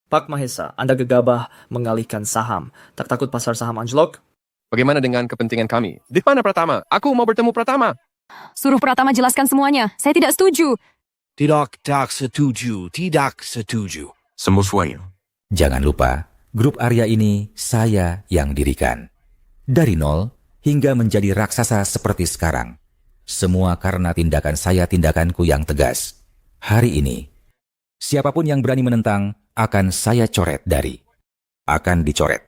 Pak Mahesa, Anda gegabah mengalihkan saham. Tak takut pasar saham anjlok? Bagaimana dengan kepentingan kami? Di mana Pratama? Aku mau bertemu Pratama. Suruh Pratama jelaskan semuanya. Saya tidak setuju. Tidak setuju. Tidak setuju. Semuanya. Jangan lupa, grup Arya ini saya yang dirikan. Dari nol hingga menjadi raksasa seperti sekarang. Semua karena tindakan saya, tindakanku yang tegas. Hari ini, siapapun yang berani menentang akan saya coret dari. Akan dicoret.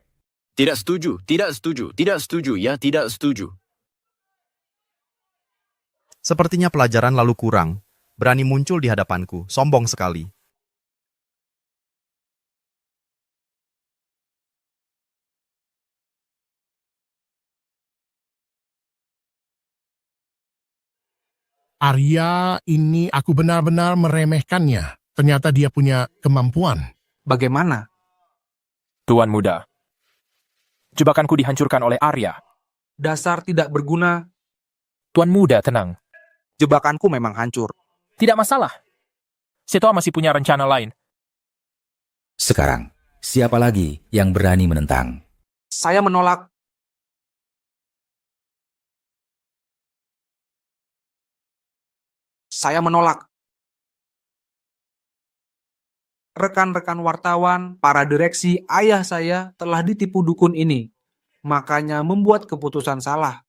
Tidak setuju. Tidak setuju. Tidak setuju. Ya, tidak setuju. Sepertinya pelajaran lalu kurang. Berani muncul di hadapanku. Sombong sekali. Arya ini aku benar-benar meremehkannya. Ternyata dia punya kemampuan. Bagaimana? Tuan muda, jebakanku dihancurkan oleh Arya. Dasar tidak berguna. Tuan muda, tenang. Jebakanku memang hancur. Tidak masalah. Setua masih punya rencana lain. Sekarang, siapa lagi yang berani menentang? Saya menolak. Saya menolak. Rekan-rekan wartawan, para direksi, ayah saya telah ditipu dukun ini. Makanya membuat keputusan salah.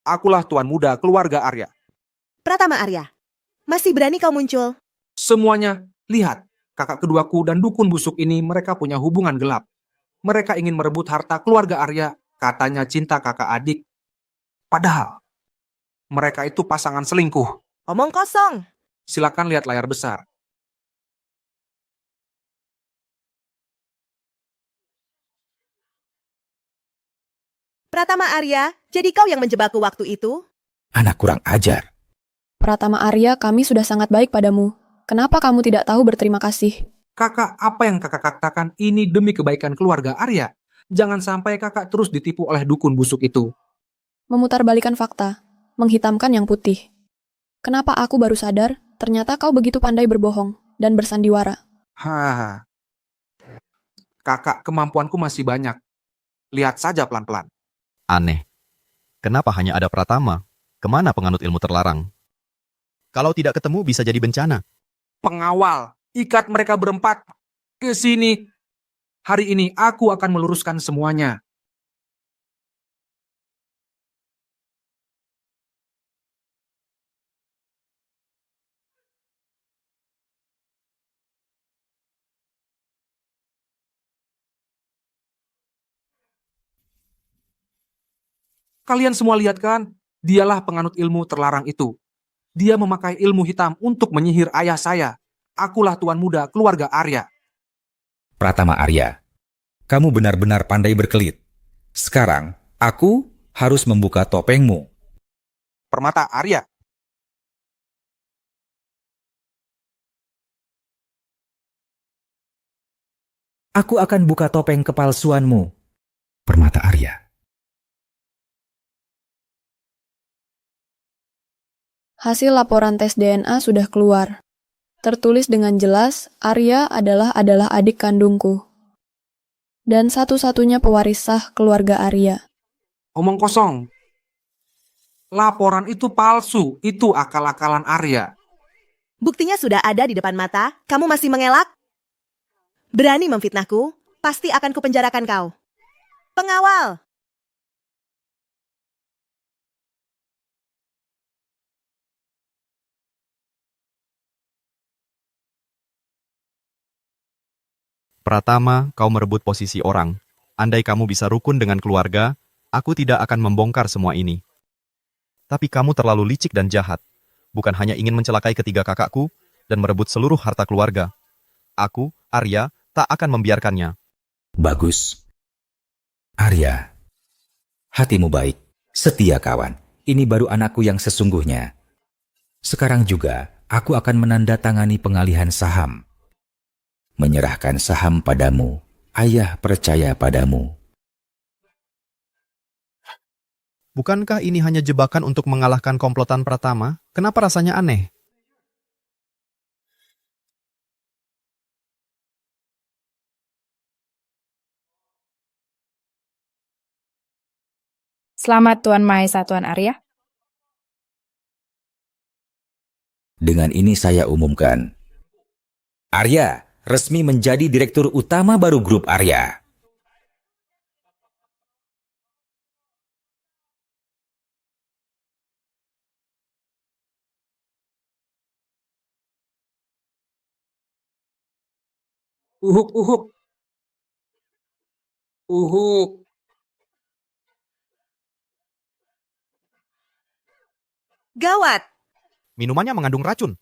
Akulah tuan muda keluarga Arya. Pratama Arya, masih berani kau muncul? Semuanya, lihat. Kakak keduaku dan dukun busuk ini mereka punya hubungan gelap. Mereka ingin merebut harta keluarga Arya. Katanya cinta kakak adik. Padahal, mereka itu pasangan selingkuh. Omong kosong. Silakan lihat layar besar. Pratama Arya, jadi kau yang menjebakku waktu itu? Anak kurang ajar. Pratama Arya, kami sudah sangat baik padamu. Kenapa kamu tidak tahu berterima kasih? Kakak, apa yang kakak katakan ini demi kebaikan keluarga Arya. Jangan sampai kakak terus ditipu oleh dukun busuk itu. Memutarbalikan fakta, menghitamkan yang putih. Kenapa aku baru sadar, ternyata kau begitu pandai berbohong dan bersandiwara. Kakak, kemampuanku masih banyak. Lihat saja pelan-pelan. Aneh. Kenapa hanya ada Pratama? Kemana penganut ilmu terlarang? Kalau tidak ketemu bisa jadi bencana. Pengawal, ikat mereka berempat. Ke sini. Hari ini aku akan meluruskan semuanya. Kalian semua lihat kan? Dialah penganut ilmu terlarang itu. Dia memakai ilmu hitam untuk menyihir ayah saya. Akulah tuan muda keluarga Arya. Pratama Arya, kamu benar-benar pandai berkelit. Sekarang, aku harus membuka topengmu. Permata Arya. Aku akan buka topeng kepalsuanmu. Permata Arya. Hasil laporan tes DNA sudah keluar. Tertulis dengan jelas, Arya adalah adik kandungku. Dan satu-satunya pewaris sah keluarga Arya. Omong kosong. Laporan itu palsu. Itu akal-akalan Arya. Buktinya sudah ada di depan mata, kamu masih mengelak? Berani memfitnahku, pasti akan kupenjarakan kau. Pengawal! Pratama, kau merebut posisi orang. Andai kamu bisa rukun dengan keluarga, aku tidak akan membongkar semua ini. Tapi kamu terlalu licik dan jahat. Bukan hanya ingin mencelakai ketiga kakakku dan merebut seluruh harta keluarga. Aku, Arya, tak akan membiarkannya. Bagus. Arya, hatimu baik, setia kawan. Ini baru anakku yang sesungguhnya. Sekarang juga, aku akan menandatangani pengalihan saham. Menyerahkan saham padamu, ayah percaya padamu. Bukankah ini hanya jebakan untuk mengalahkan komplotan Pratama? Kenapa rasanya aneh? Selamat Tuan Mahesa Tuan Arya. Dengan ini saya umumkan. Arya resmi menjadi direktur utama baru grup Arya. Uhuk, uhuk. Uhuk. Gawat! Minumannya mengandung racun.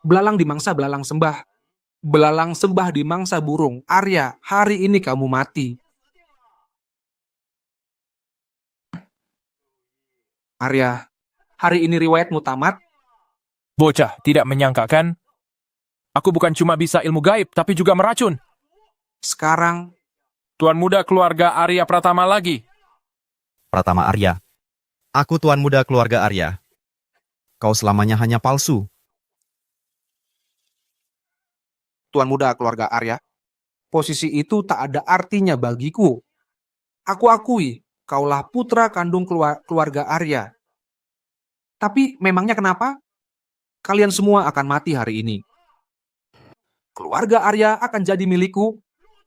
Belalang dimangsa belalang sembah. Belalang sembah dimangsa burung. Arya, hari ini kamu mati. Arya, hari ini riwayatmu tamat. Bocah, tidak menyangka kan? Aku bukan cuma bisa ilmu gaib, tapi juga meracun. Sekarang, Tuan muda keluarga Arya Pratama lagi. Pratama Arya. Aku tuan muda keluarga Arya. Kau selamanya hanya palsu. Tuan muda keluarga Arya, posisi itu tak ada artinya bagiku. Aku akui, kaulah putra kandung keluarga Arya. Tapi memangnya kenapa? Kalian semua akan mati hari ini. Keluarga Arya akan jadi milikku.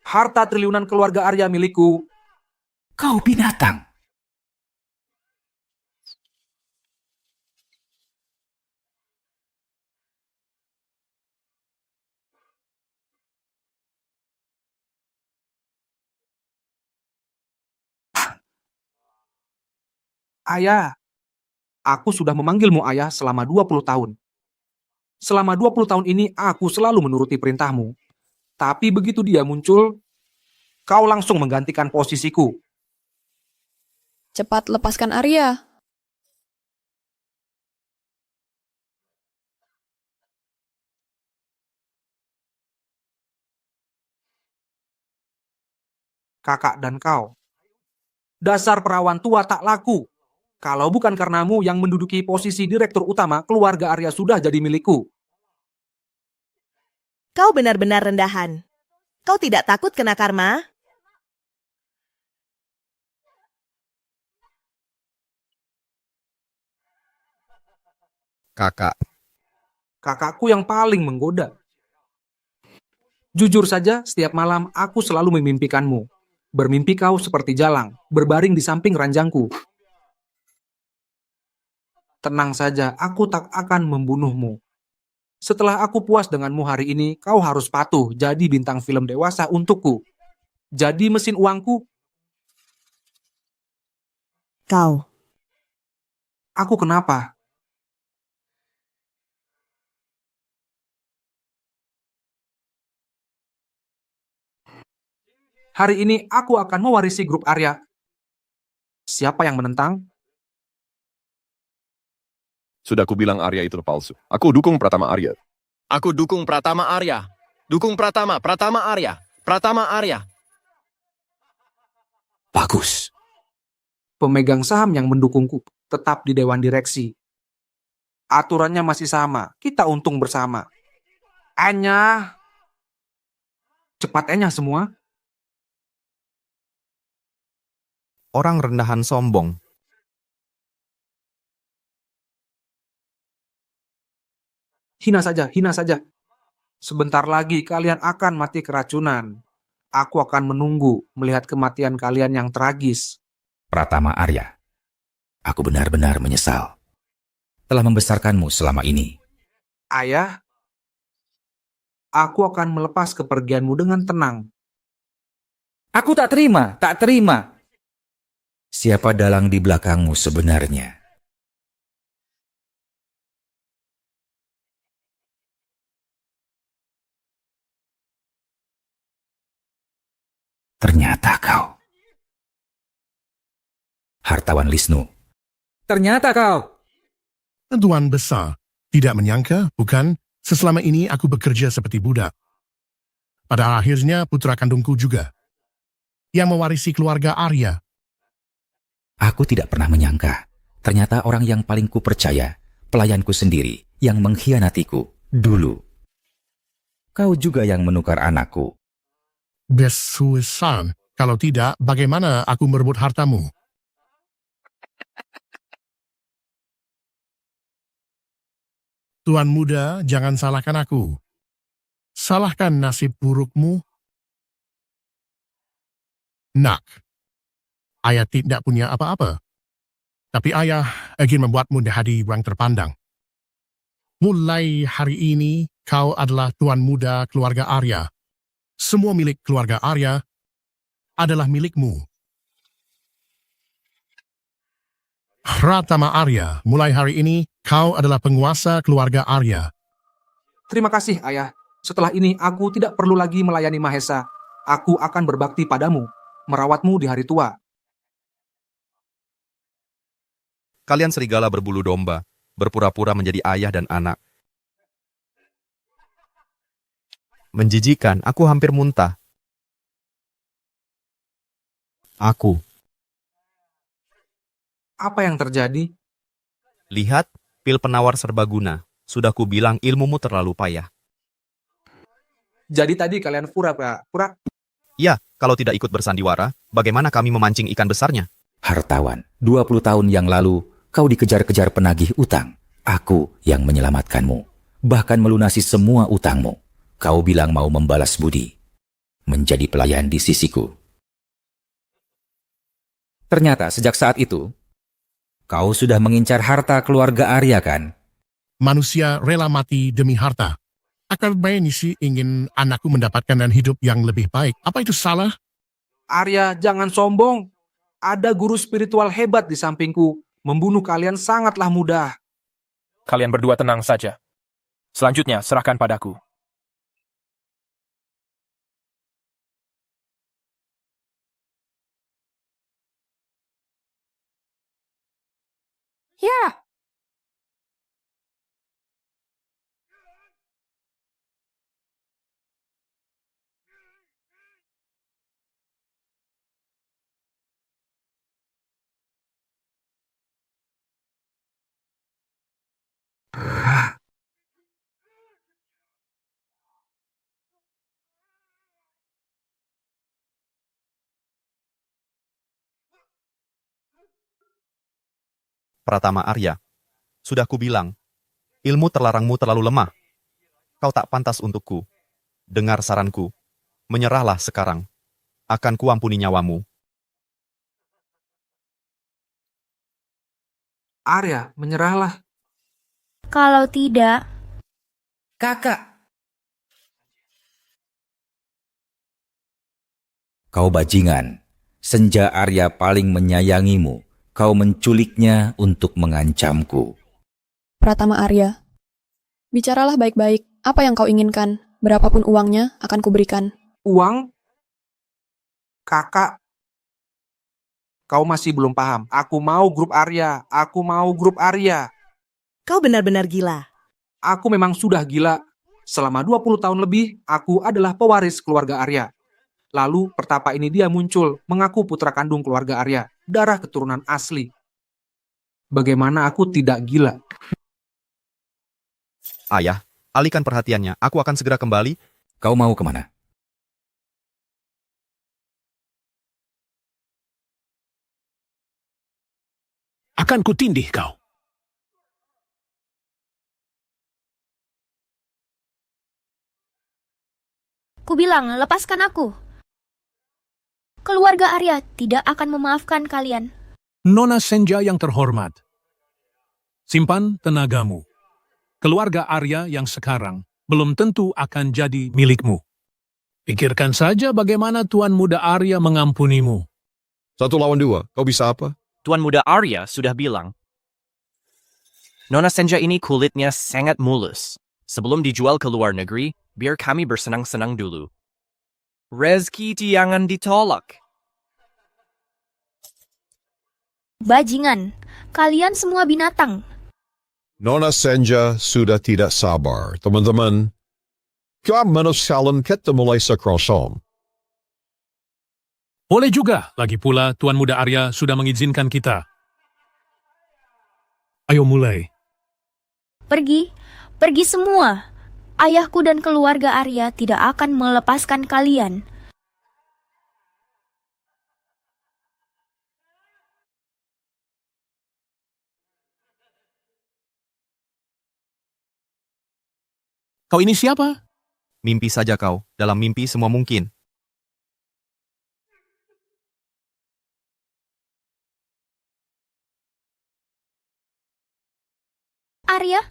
Harta triliunan keluarga Arya milikku. Kau binatang. Ayah, aku sudah memanggilmu ayah selama 20 tahun. Selama 20 tahun ini aku selalu menuruti perintahmu. Tapi begitu dia muncul, kau langsung menggantikan posisiku. Cepat lepaskan Arya. Kakak dan kau. Dasar perawan tua tak laku. Kalau bukan karenamu yang menduduki posisi direktur utama, keluarga Arya sudah jadi milikku. Kau benar-benar rendahan. Kau tidak takut kena karma? Kakak. Kakakku yang paling menggoda. Jujur saja, setiap malam aku selalu memimpikanmu. Bermimpi kau seperti jalang, berbaring di samping ranjangku. Tenang saja, aku tak akan membunuhmu. Setelah aku puas denganmu hari ini, kau harus patuh jadi bintang film dewasa untukku. Jadi mesin uangku. Kau. Aku kenapa? Hari ini aku akan mewarisi grup Arya. Siapa yang menentang? Sudah kubilang Arya itu palsu. Aku dukung Pratama Arya. Aku dukung Pratama Arya. Dukung Pratama Arya. Pratama Arya. Bagus. Pemegang saham yang mendukungku tetap di dewan direksi. Aturannya masih sama, kita untung bersama. Enya. Cepat enya semua. Orang rendahan sombong. Hina saja, hina saja. Sebentar lagi kalian akan mati keracunan. Aku akan menunggu melihat kematian kalian yang tragis. Pratama Arya, aku benar-benar menyesal telah membesarkanmu selama ini. Ayah, aku akan melepas kepergianmu dengan tenang. Aku tak terima, tak terima. Siapa dalang di belakangmu sebenarnya? Ternyata kau. Hartawan Lisnu. Ternyata kau. Tuan besar, tidak menyangka, bukan? Selama ini aku bekerja seperti budak. Pada akhirnya putra kandungku juga. Yang mewarisi keluarga Arya. Aku tidak pernah menyangka. Ternyata orang yang paling kupercaya, pelayanku sendiri, yang mengkhianatiku dulu. Kau juga yang menukar anakku. Besuisan. Kalau tidak, bagaimana aku merebut hartamu? Tuan muda, jangan salahkan aku. Salahkan nasib burukmu. Nak, ayah tidak punya apa-apa. Tapi ayah ingin membuatmu menjadi orang terpandang. Mulai hari ini, kau adalah tuan muda keluarga Arya. Semua milik keluarga Arya adalah milikmu. Pratama Arya, mulai hari ini, kau adalah penguasa keluarga Arya. Terima kasih, Ayah. Setelah ini aku tidak perlu lagi melayani Mahesa. Aku akan berbakti padamu, merawatmu di hari tua. Kalian serigala berbulu domba, berpura-pura menjadi ayah dan anak. Menjijikan, aku hampir muntah. Aku. Apa yang terjadi? Lihat, Pil penawar serbaguna. Sudah kubilang ilmumu terlalu payah. Jadi tadi kalian pura-pura. Ya, kalau tidak ikut bersandiwara, bagaimana kami memancing ikan besarnya? Hartawan, 20 tahun yang lalu, kau dikejar-kejar penagih utang. Aku yang menyelamatkanmu. Bahkan melunasi semua utangmu. Kau bilang mau membalas budi. Menjadi pelayan di sisiku. Ternyata sejak saat itu, kau sudah mengincar harta keluarga Arya kan? Manusia rela mati demi harta. Akal Bayanisi ingin anakku mendapatkan dan hidup yang lebih baik. Apa itu salah? Arya, jangan sombong. Ada guru spiritual hebat di sampingku. Membunuh kalian sangatlah mudah. Kalian berdua tenang saja. Selanjutnya, serahkan padaku. Ya, Pratama Arya, sudah kubilang, ilmu terlarangmu terlalu lemah. Kau tak pantas untukku. Dengar saranku, menyerahlah sekarang. Akan kuampuni nyawamu. Arya, menyerahlah. Kalau tidak, Kakak. Kau bajingan. Senja Arya paling menyayangimu. Kau menculiknya untuk mengancamku. Pratama Arya, bicaralah baik-baik. Apa yang kau inginkan? Berapapun uangnya akan kuberikan. Uang? Kakak. Kau masih belum paham. Aku mau grup Arya. Aku mau grup Arya. Kau benar-benar gila. Aku memang sudah gila. Selama 20 tahun lebih, aku adalah pewaris keluarga Arya. Lalu pertapa ini dia muncul, mengaku putra kandung keluarga Arya. Darah keturunan asli. Bagaimana aku tidak gila? Ayah, alihkan perhatiannya. Aku akan segera kembali. Kau mau kemana? Akan kutindih kau. kubilang lepaskan aku. Keluarga Arya tidak akan memaafkan kalian. Nona Senja yang terhormat, simpan tenagamu. Keluarga Arya yang sekarang belum tentu akan jadi milikmu. Pikirkan saja bagaimana Tuan Muda Arya mengampunimu. 1 lawan 2, kau bisa apa? Tuan Muda Arya sudah bilang, Nona Senja ini kulitnya sangat mulus. Sebelum dijual ke luar negeri, biar kami bersenang-senang dulu. Rezeki jangan ditolak. Bajingan, kalian semua binatang. Nona Senja sudah tidak sabar. Teman-teman, kau menusalan kita mulai sekrosom. Boleh juga, lagi pula Tuan Muda Arya sudah mengizinkan kita. Ayo mulai. Pergi semua. Ayahku dan keluarga Arya tidak akan melepaskan kalian. Kau ini siapa? Mimpi saja kau. Dalam mimpi semua mungkin. Arya,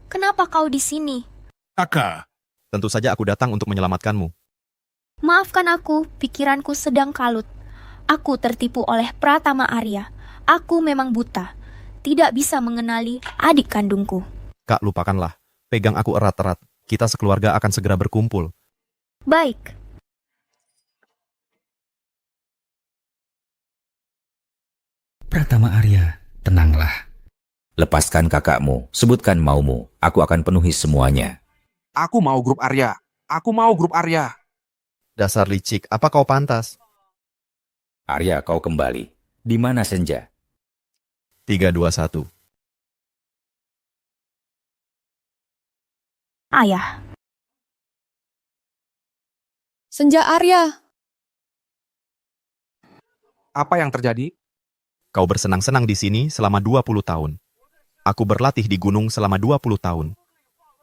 kenapa kau di sini? Kakak. Tentu saja aku datang untuk menyelamatkanmu. Maafkan aku, pikiranku sedang kalut. Aku tertipu oleh Pratama Arya. Aku memang buta. Tidak bisa mengenali adik kandungku. Kak, lupakanlah. Pegang aku erat-erat. Kita sekeluarga akan segera berkumpul. Baik. Pratama Arya, tenanglah. Lepaskan kakakmu, sebutkan maumu. Aku akan penuhi semuanya. Aku mau grup Arya. Aku mau grup Arya. Dasar licik, apa kau pantas? Arya, kau kembali. Di mana Senja? 3, 2, 1. Ayah, Senja Arya, Apa yang terjadi? Kau bersenang-senang di sini selama 20 tahun. Aku berlatih di gunung selama 20 tahun.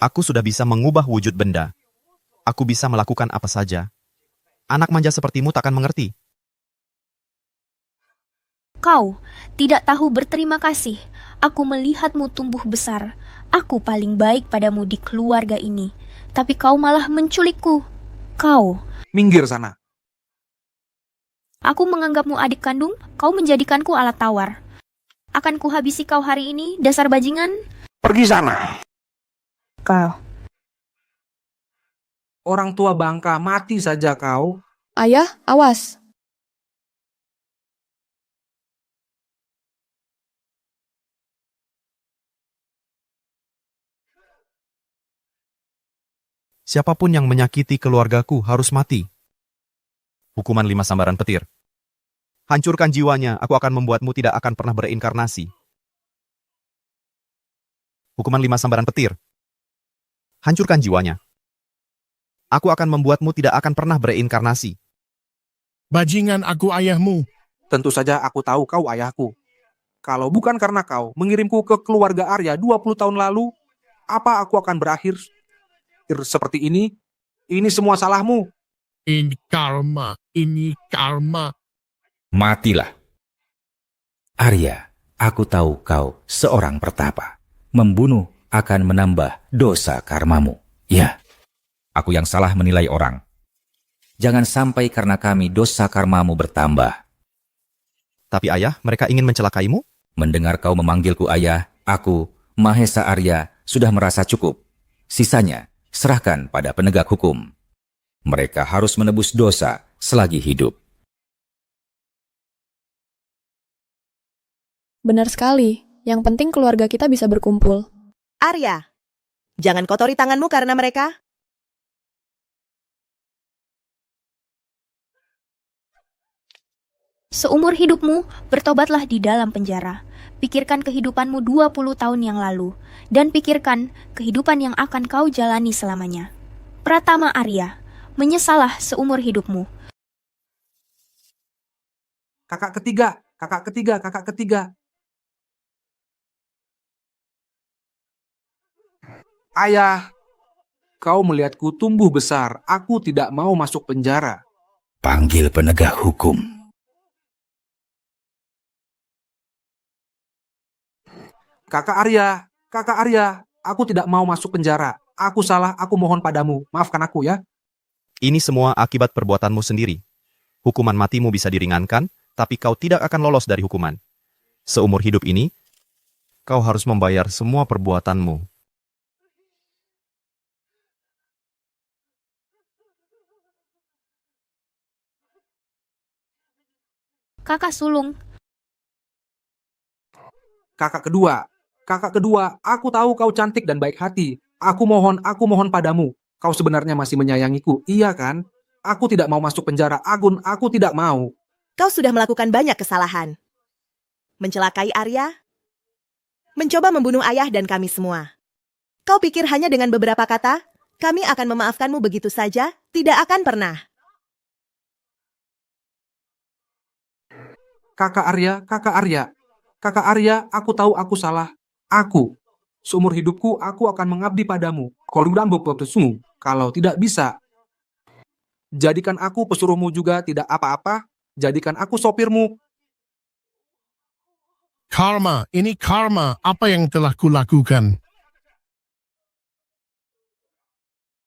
Aku sudah bisa mengubah wujud benda. Aku bisa melakukan apa saja. Anak manja sepertimu takkan mengerti. kau tidak tahu berterima kasih. Aku melihatmu tumbuh besar. Aku paling baik padamu di keluarga ini. Tapi kau malah menculikku. Kau, Minggir sana. aku menganggapmu adik kandung, kau menjadikanku alat tawar. Akan kuhabisi kau hari ini, dasar bajingan. Pergi sana. Kau. Orang tua bangka, mati saja kau. ayah, awas. Siapapun yang menyakiti keluargaku harus mati. Hukuman 5 sambaran petir. Hancurkan jiwanya, aku akan membuatmu tidak akan pernah bereinkarnasi. Hukuman 5 sambaran petir. Hancurkan jiwanya. Aku akan membuatmu tidak akan pernah bereinkarnasi. Bajingan aku ayahmu. Tentu saja aku tahu kau ayahku. Kalau bukan karena kau mengirimku ke keluarga Arya 20 tahun lalu, apa aku akan berakhir seperti ini? Ini semua salahmu. Ini karma. Ini karma. Matilah. Arya, aku tahu kau seorang pertapa. Membunuh akan menambah dosa karmamu. Ya, aku yang salah menilai orang. Jangan sampai karena kami dosa karmamu bertambah. Tapi ayah, mereka ingin mencelakaimu? Mendengar kau memanggilku ayah, aku, Mahesa Arya, sudah merasa cukup. Sisanya, serahkan pada penegak hukum. Mereka harus menebus dosa selagi hidup. Benar sekali. Yang penting keluarga kita bisa berkumpul. Arya, jangan kotori tanganmu karena mereka. Seumur hidupmu, bertobatlah di dalam penjara. Pikirkan kehidupanmu 20 tahun yang lalu. Dan pikirkan kehidupan yang akan kau jalani selamanya. Pratama Arya, menyesalah seumur hidupmu. Kakak ketiga, kakak ketiga, kakak ketiga. Ayah, kau melihatku tumbuh besar. Aku tidak mau masuk penjara. Panggil penegak hukum. Kakak Arya, aku tidak mau masuk penjara. Aku salah, aku mohon padamu. Maafkan aku ya. Ini semua akibat perbuatanmu sendiri. Hukuman matimu bisa diringankan, tapi kau tidak akan lolos dari hukuman. Seumur hidup ini, kau harus membayar semua perbuatanmu. Kakak sulung, Kakak kedua, aku tahu kau cantik dan baik hati. Aku mohon padamu. Kau sebenarnya masih menyayangiku, iya kan? Aku tidak mau masuk penjara, Agun, aku tidak mau. Kau sudah melakukan banyak kesalahan. Mencelakai Arya, mencoba membunuh ayah dan kami semua. Kau pikir hanya dengan beberapa kata, kami akan memaafkanmu begitu saja? Tidak akan pernah. Kakak Arya, aku tahu aku salah. Aku, seumur hidupku, aku akan mengabdi padamu. Kalau tidak bisa, jadikan aku pesuruhmu juga tidak apa-apa. Jadikan aku sopirmu. Karma. Ini karma. Apa yang telah kulakukan?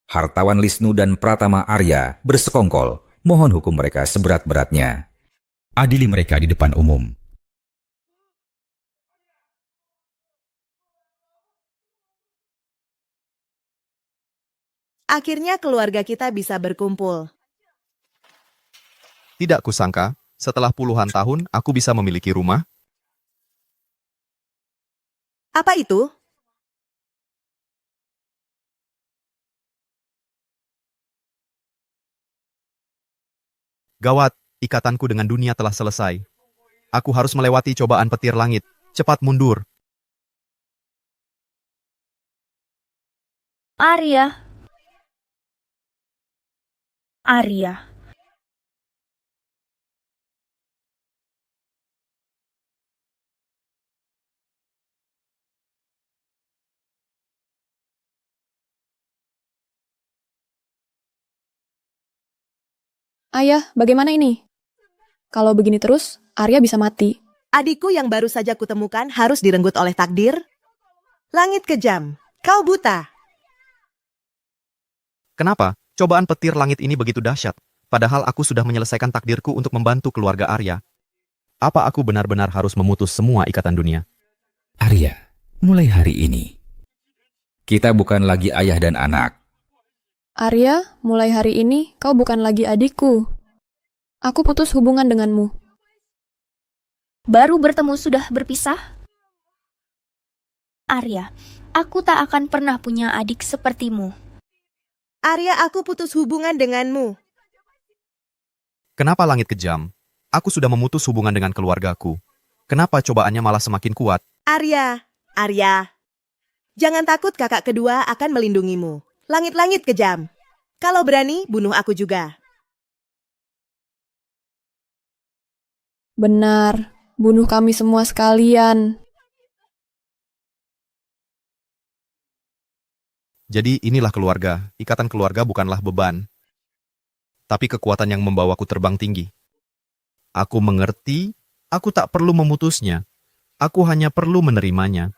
Hartawan Lisnu dan Pratama Arya bersekongkol. Mohon hukum mereka seberat-beratnya. Adili mereka di depan umum. Akhirnya keluarga kita bisa berkumpul. Tidak kusangka, setelah puluhan tahun aku bisa memiliki rumah. Apa itu? Gawat, ikatanku dengan dunia telah selesai. Aku harus melewati cobaan petir langit. Cepat mundur. Arya. Arya. Ayah, bagaimana ini? Kalau begini terus, Arya bisa mati. Adikku yang baru saja kutemukan harus direnggut oleh takdir? Langit kejam, kau buta. Kenapa? Cobaan petir langit ini begitu dahsyat. Padahal aku sudah menyelesaikan takdirku untuk membantu keluarga Arya. Apa aku benar-benar harus memutus semua ikatan dunia? Arya, mulai hari ini, kita bukan lagi ayah dan anak. Arya, mulai hari ini kau bukan lagi adikku. Aku putus hubungan denganmu. Baru bertemu sudah berpisah? Arya, aku tak akan pernah punya adik sepertimu. Arya, aku putus hubungan denganmu. Kenapa langit kejam? Aku sudah memutus hubungan dengan keluargaku. Kenapa cobaannya malah semakin kuat? Arya, jangan takut, kakak kedua akan melindungimu. Langit-langit kejam. Kalau berani, bunuh aku juga. Benar, bunuh kami semua sekalian. Jadi inilah keluarga. Ikatan keluarga bukanlah beban, tapi kekuatan yang membawaku terbang tinggi. Aku mengerti, aku tak perlu memutusnya. Aku hanya perlu menerimanya.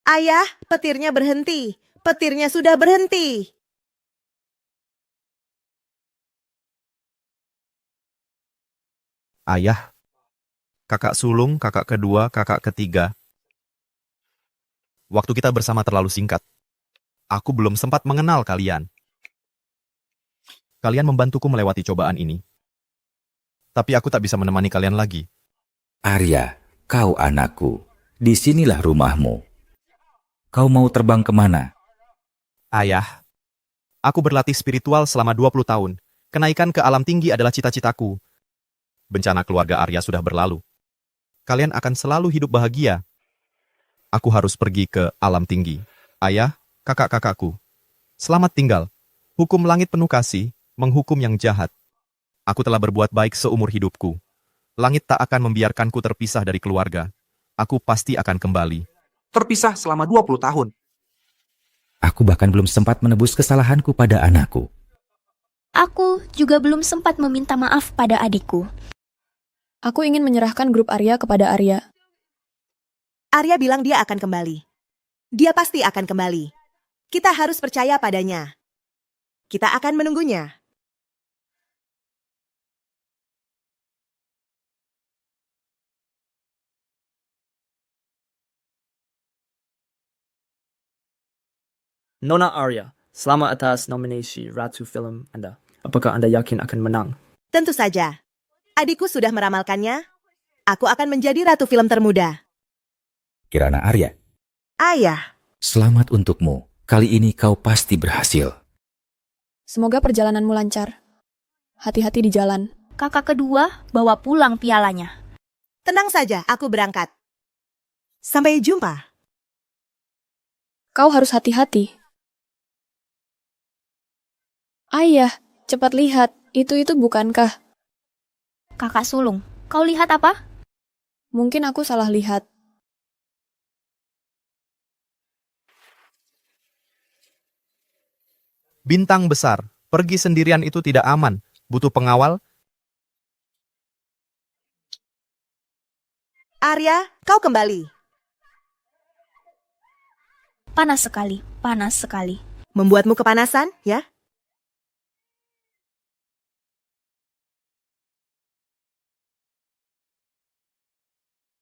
Ayah, petirnya berhenti. Petirnya sudah berhenti. Ayah, kakak sulung, kakak kedua, kakak ketiga. Waktu kita bersama terlalu singkat. Aku belum sempat mengenal kalian. Kalian membantuku melewati cobaan ini. Tapi aku tak bisa menemani kalian lagi. Arya, kau anakku. Disinilah rumahmu. Kau mau terbang kemana? Ayah, aku berlatih spiritual selama 20 tahun. Kenaikan ke alam tinggi adalah cita-citaku. Bencana keluarga Arya sudah berlalu. Kalian akan selalu hidup bahagia. Aku harus pergi ke alam tinggi. Ayah, kakak-kakakku, selamat tinggal. Hukum langit penuh kasih, menghukum yang jahat. Aku telah berbuat baik seumur hidupku. Langit tak akan membiarkanku terpisah dari keluarga. Aku pasti akan kembali. Terpisah selama 20 tahun. Aku bahkan belum sempat menebus kesalahanku pada anakku. Aku juga belum sempat meminta maaf pada adikku. Aku ingin menyerahkan grup Arya kepada Arya. Arya bilang dia akan kembali. Dia pasti akan kembali. Kita harus percaya padanya. Kita akan menunggunya. Nona Arya, selamat atas nominasi Ratu Film Anda. Apakah Anda yakin akan menang? Tentu saja. Adikku sudah meramalkannya. Aku akan menjadi ratu film termuda. Kirana Arya, Ayah, selamat untukmu. Kali ini kau pasti berhasil. Semoga perjalananmu lancar. Hati-hati di jalan. Kakak kedua bawa pulang pialanya. tenang saja, aku berangkat. Sampai jumpa. Kau harus hati-hati. Ayah, cepat lihat. Itu bukankah? Kakak sulung, kau lihat apa? Mungkin aku salah lihat. Bintang besar, pergi sendirian itu tidak aman. Butuh pengawal. Arya, kau kembali. Panas sekali, panas sekali. Membuatmu kepanasan, ya?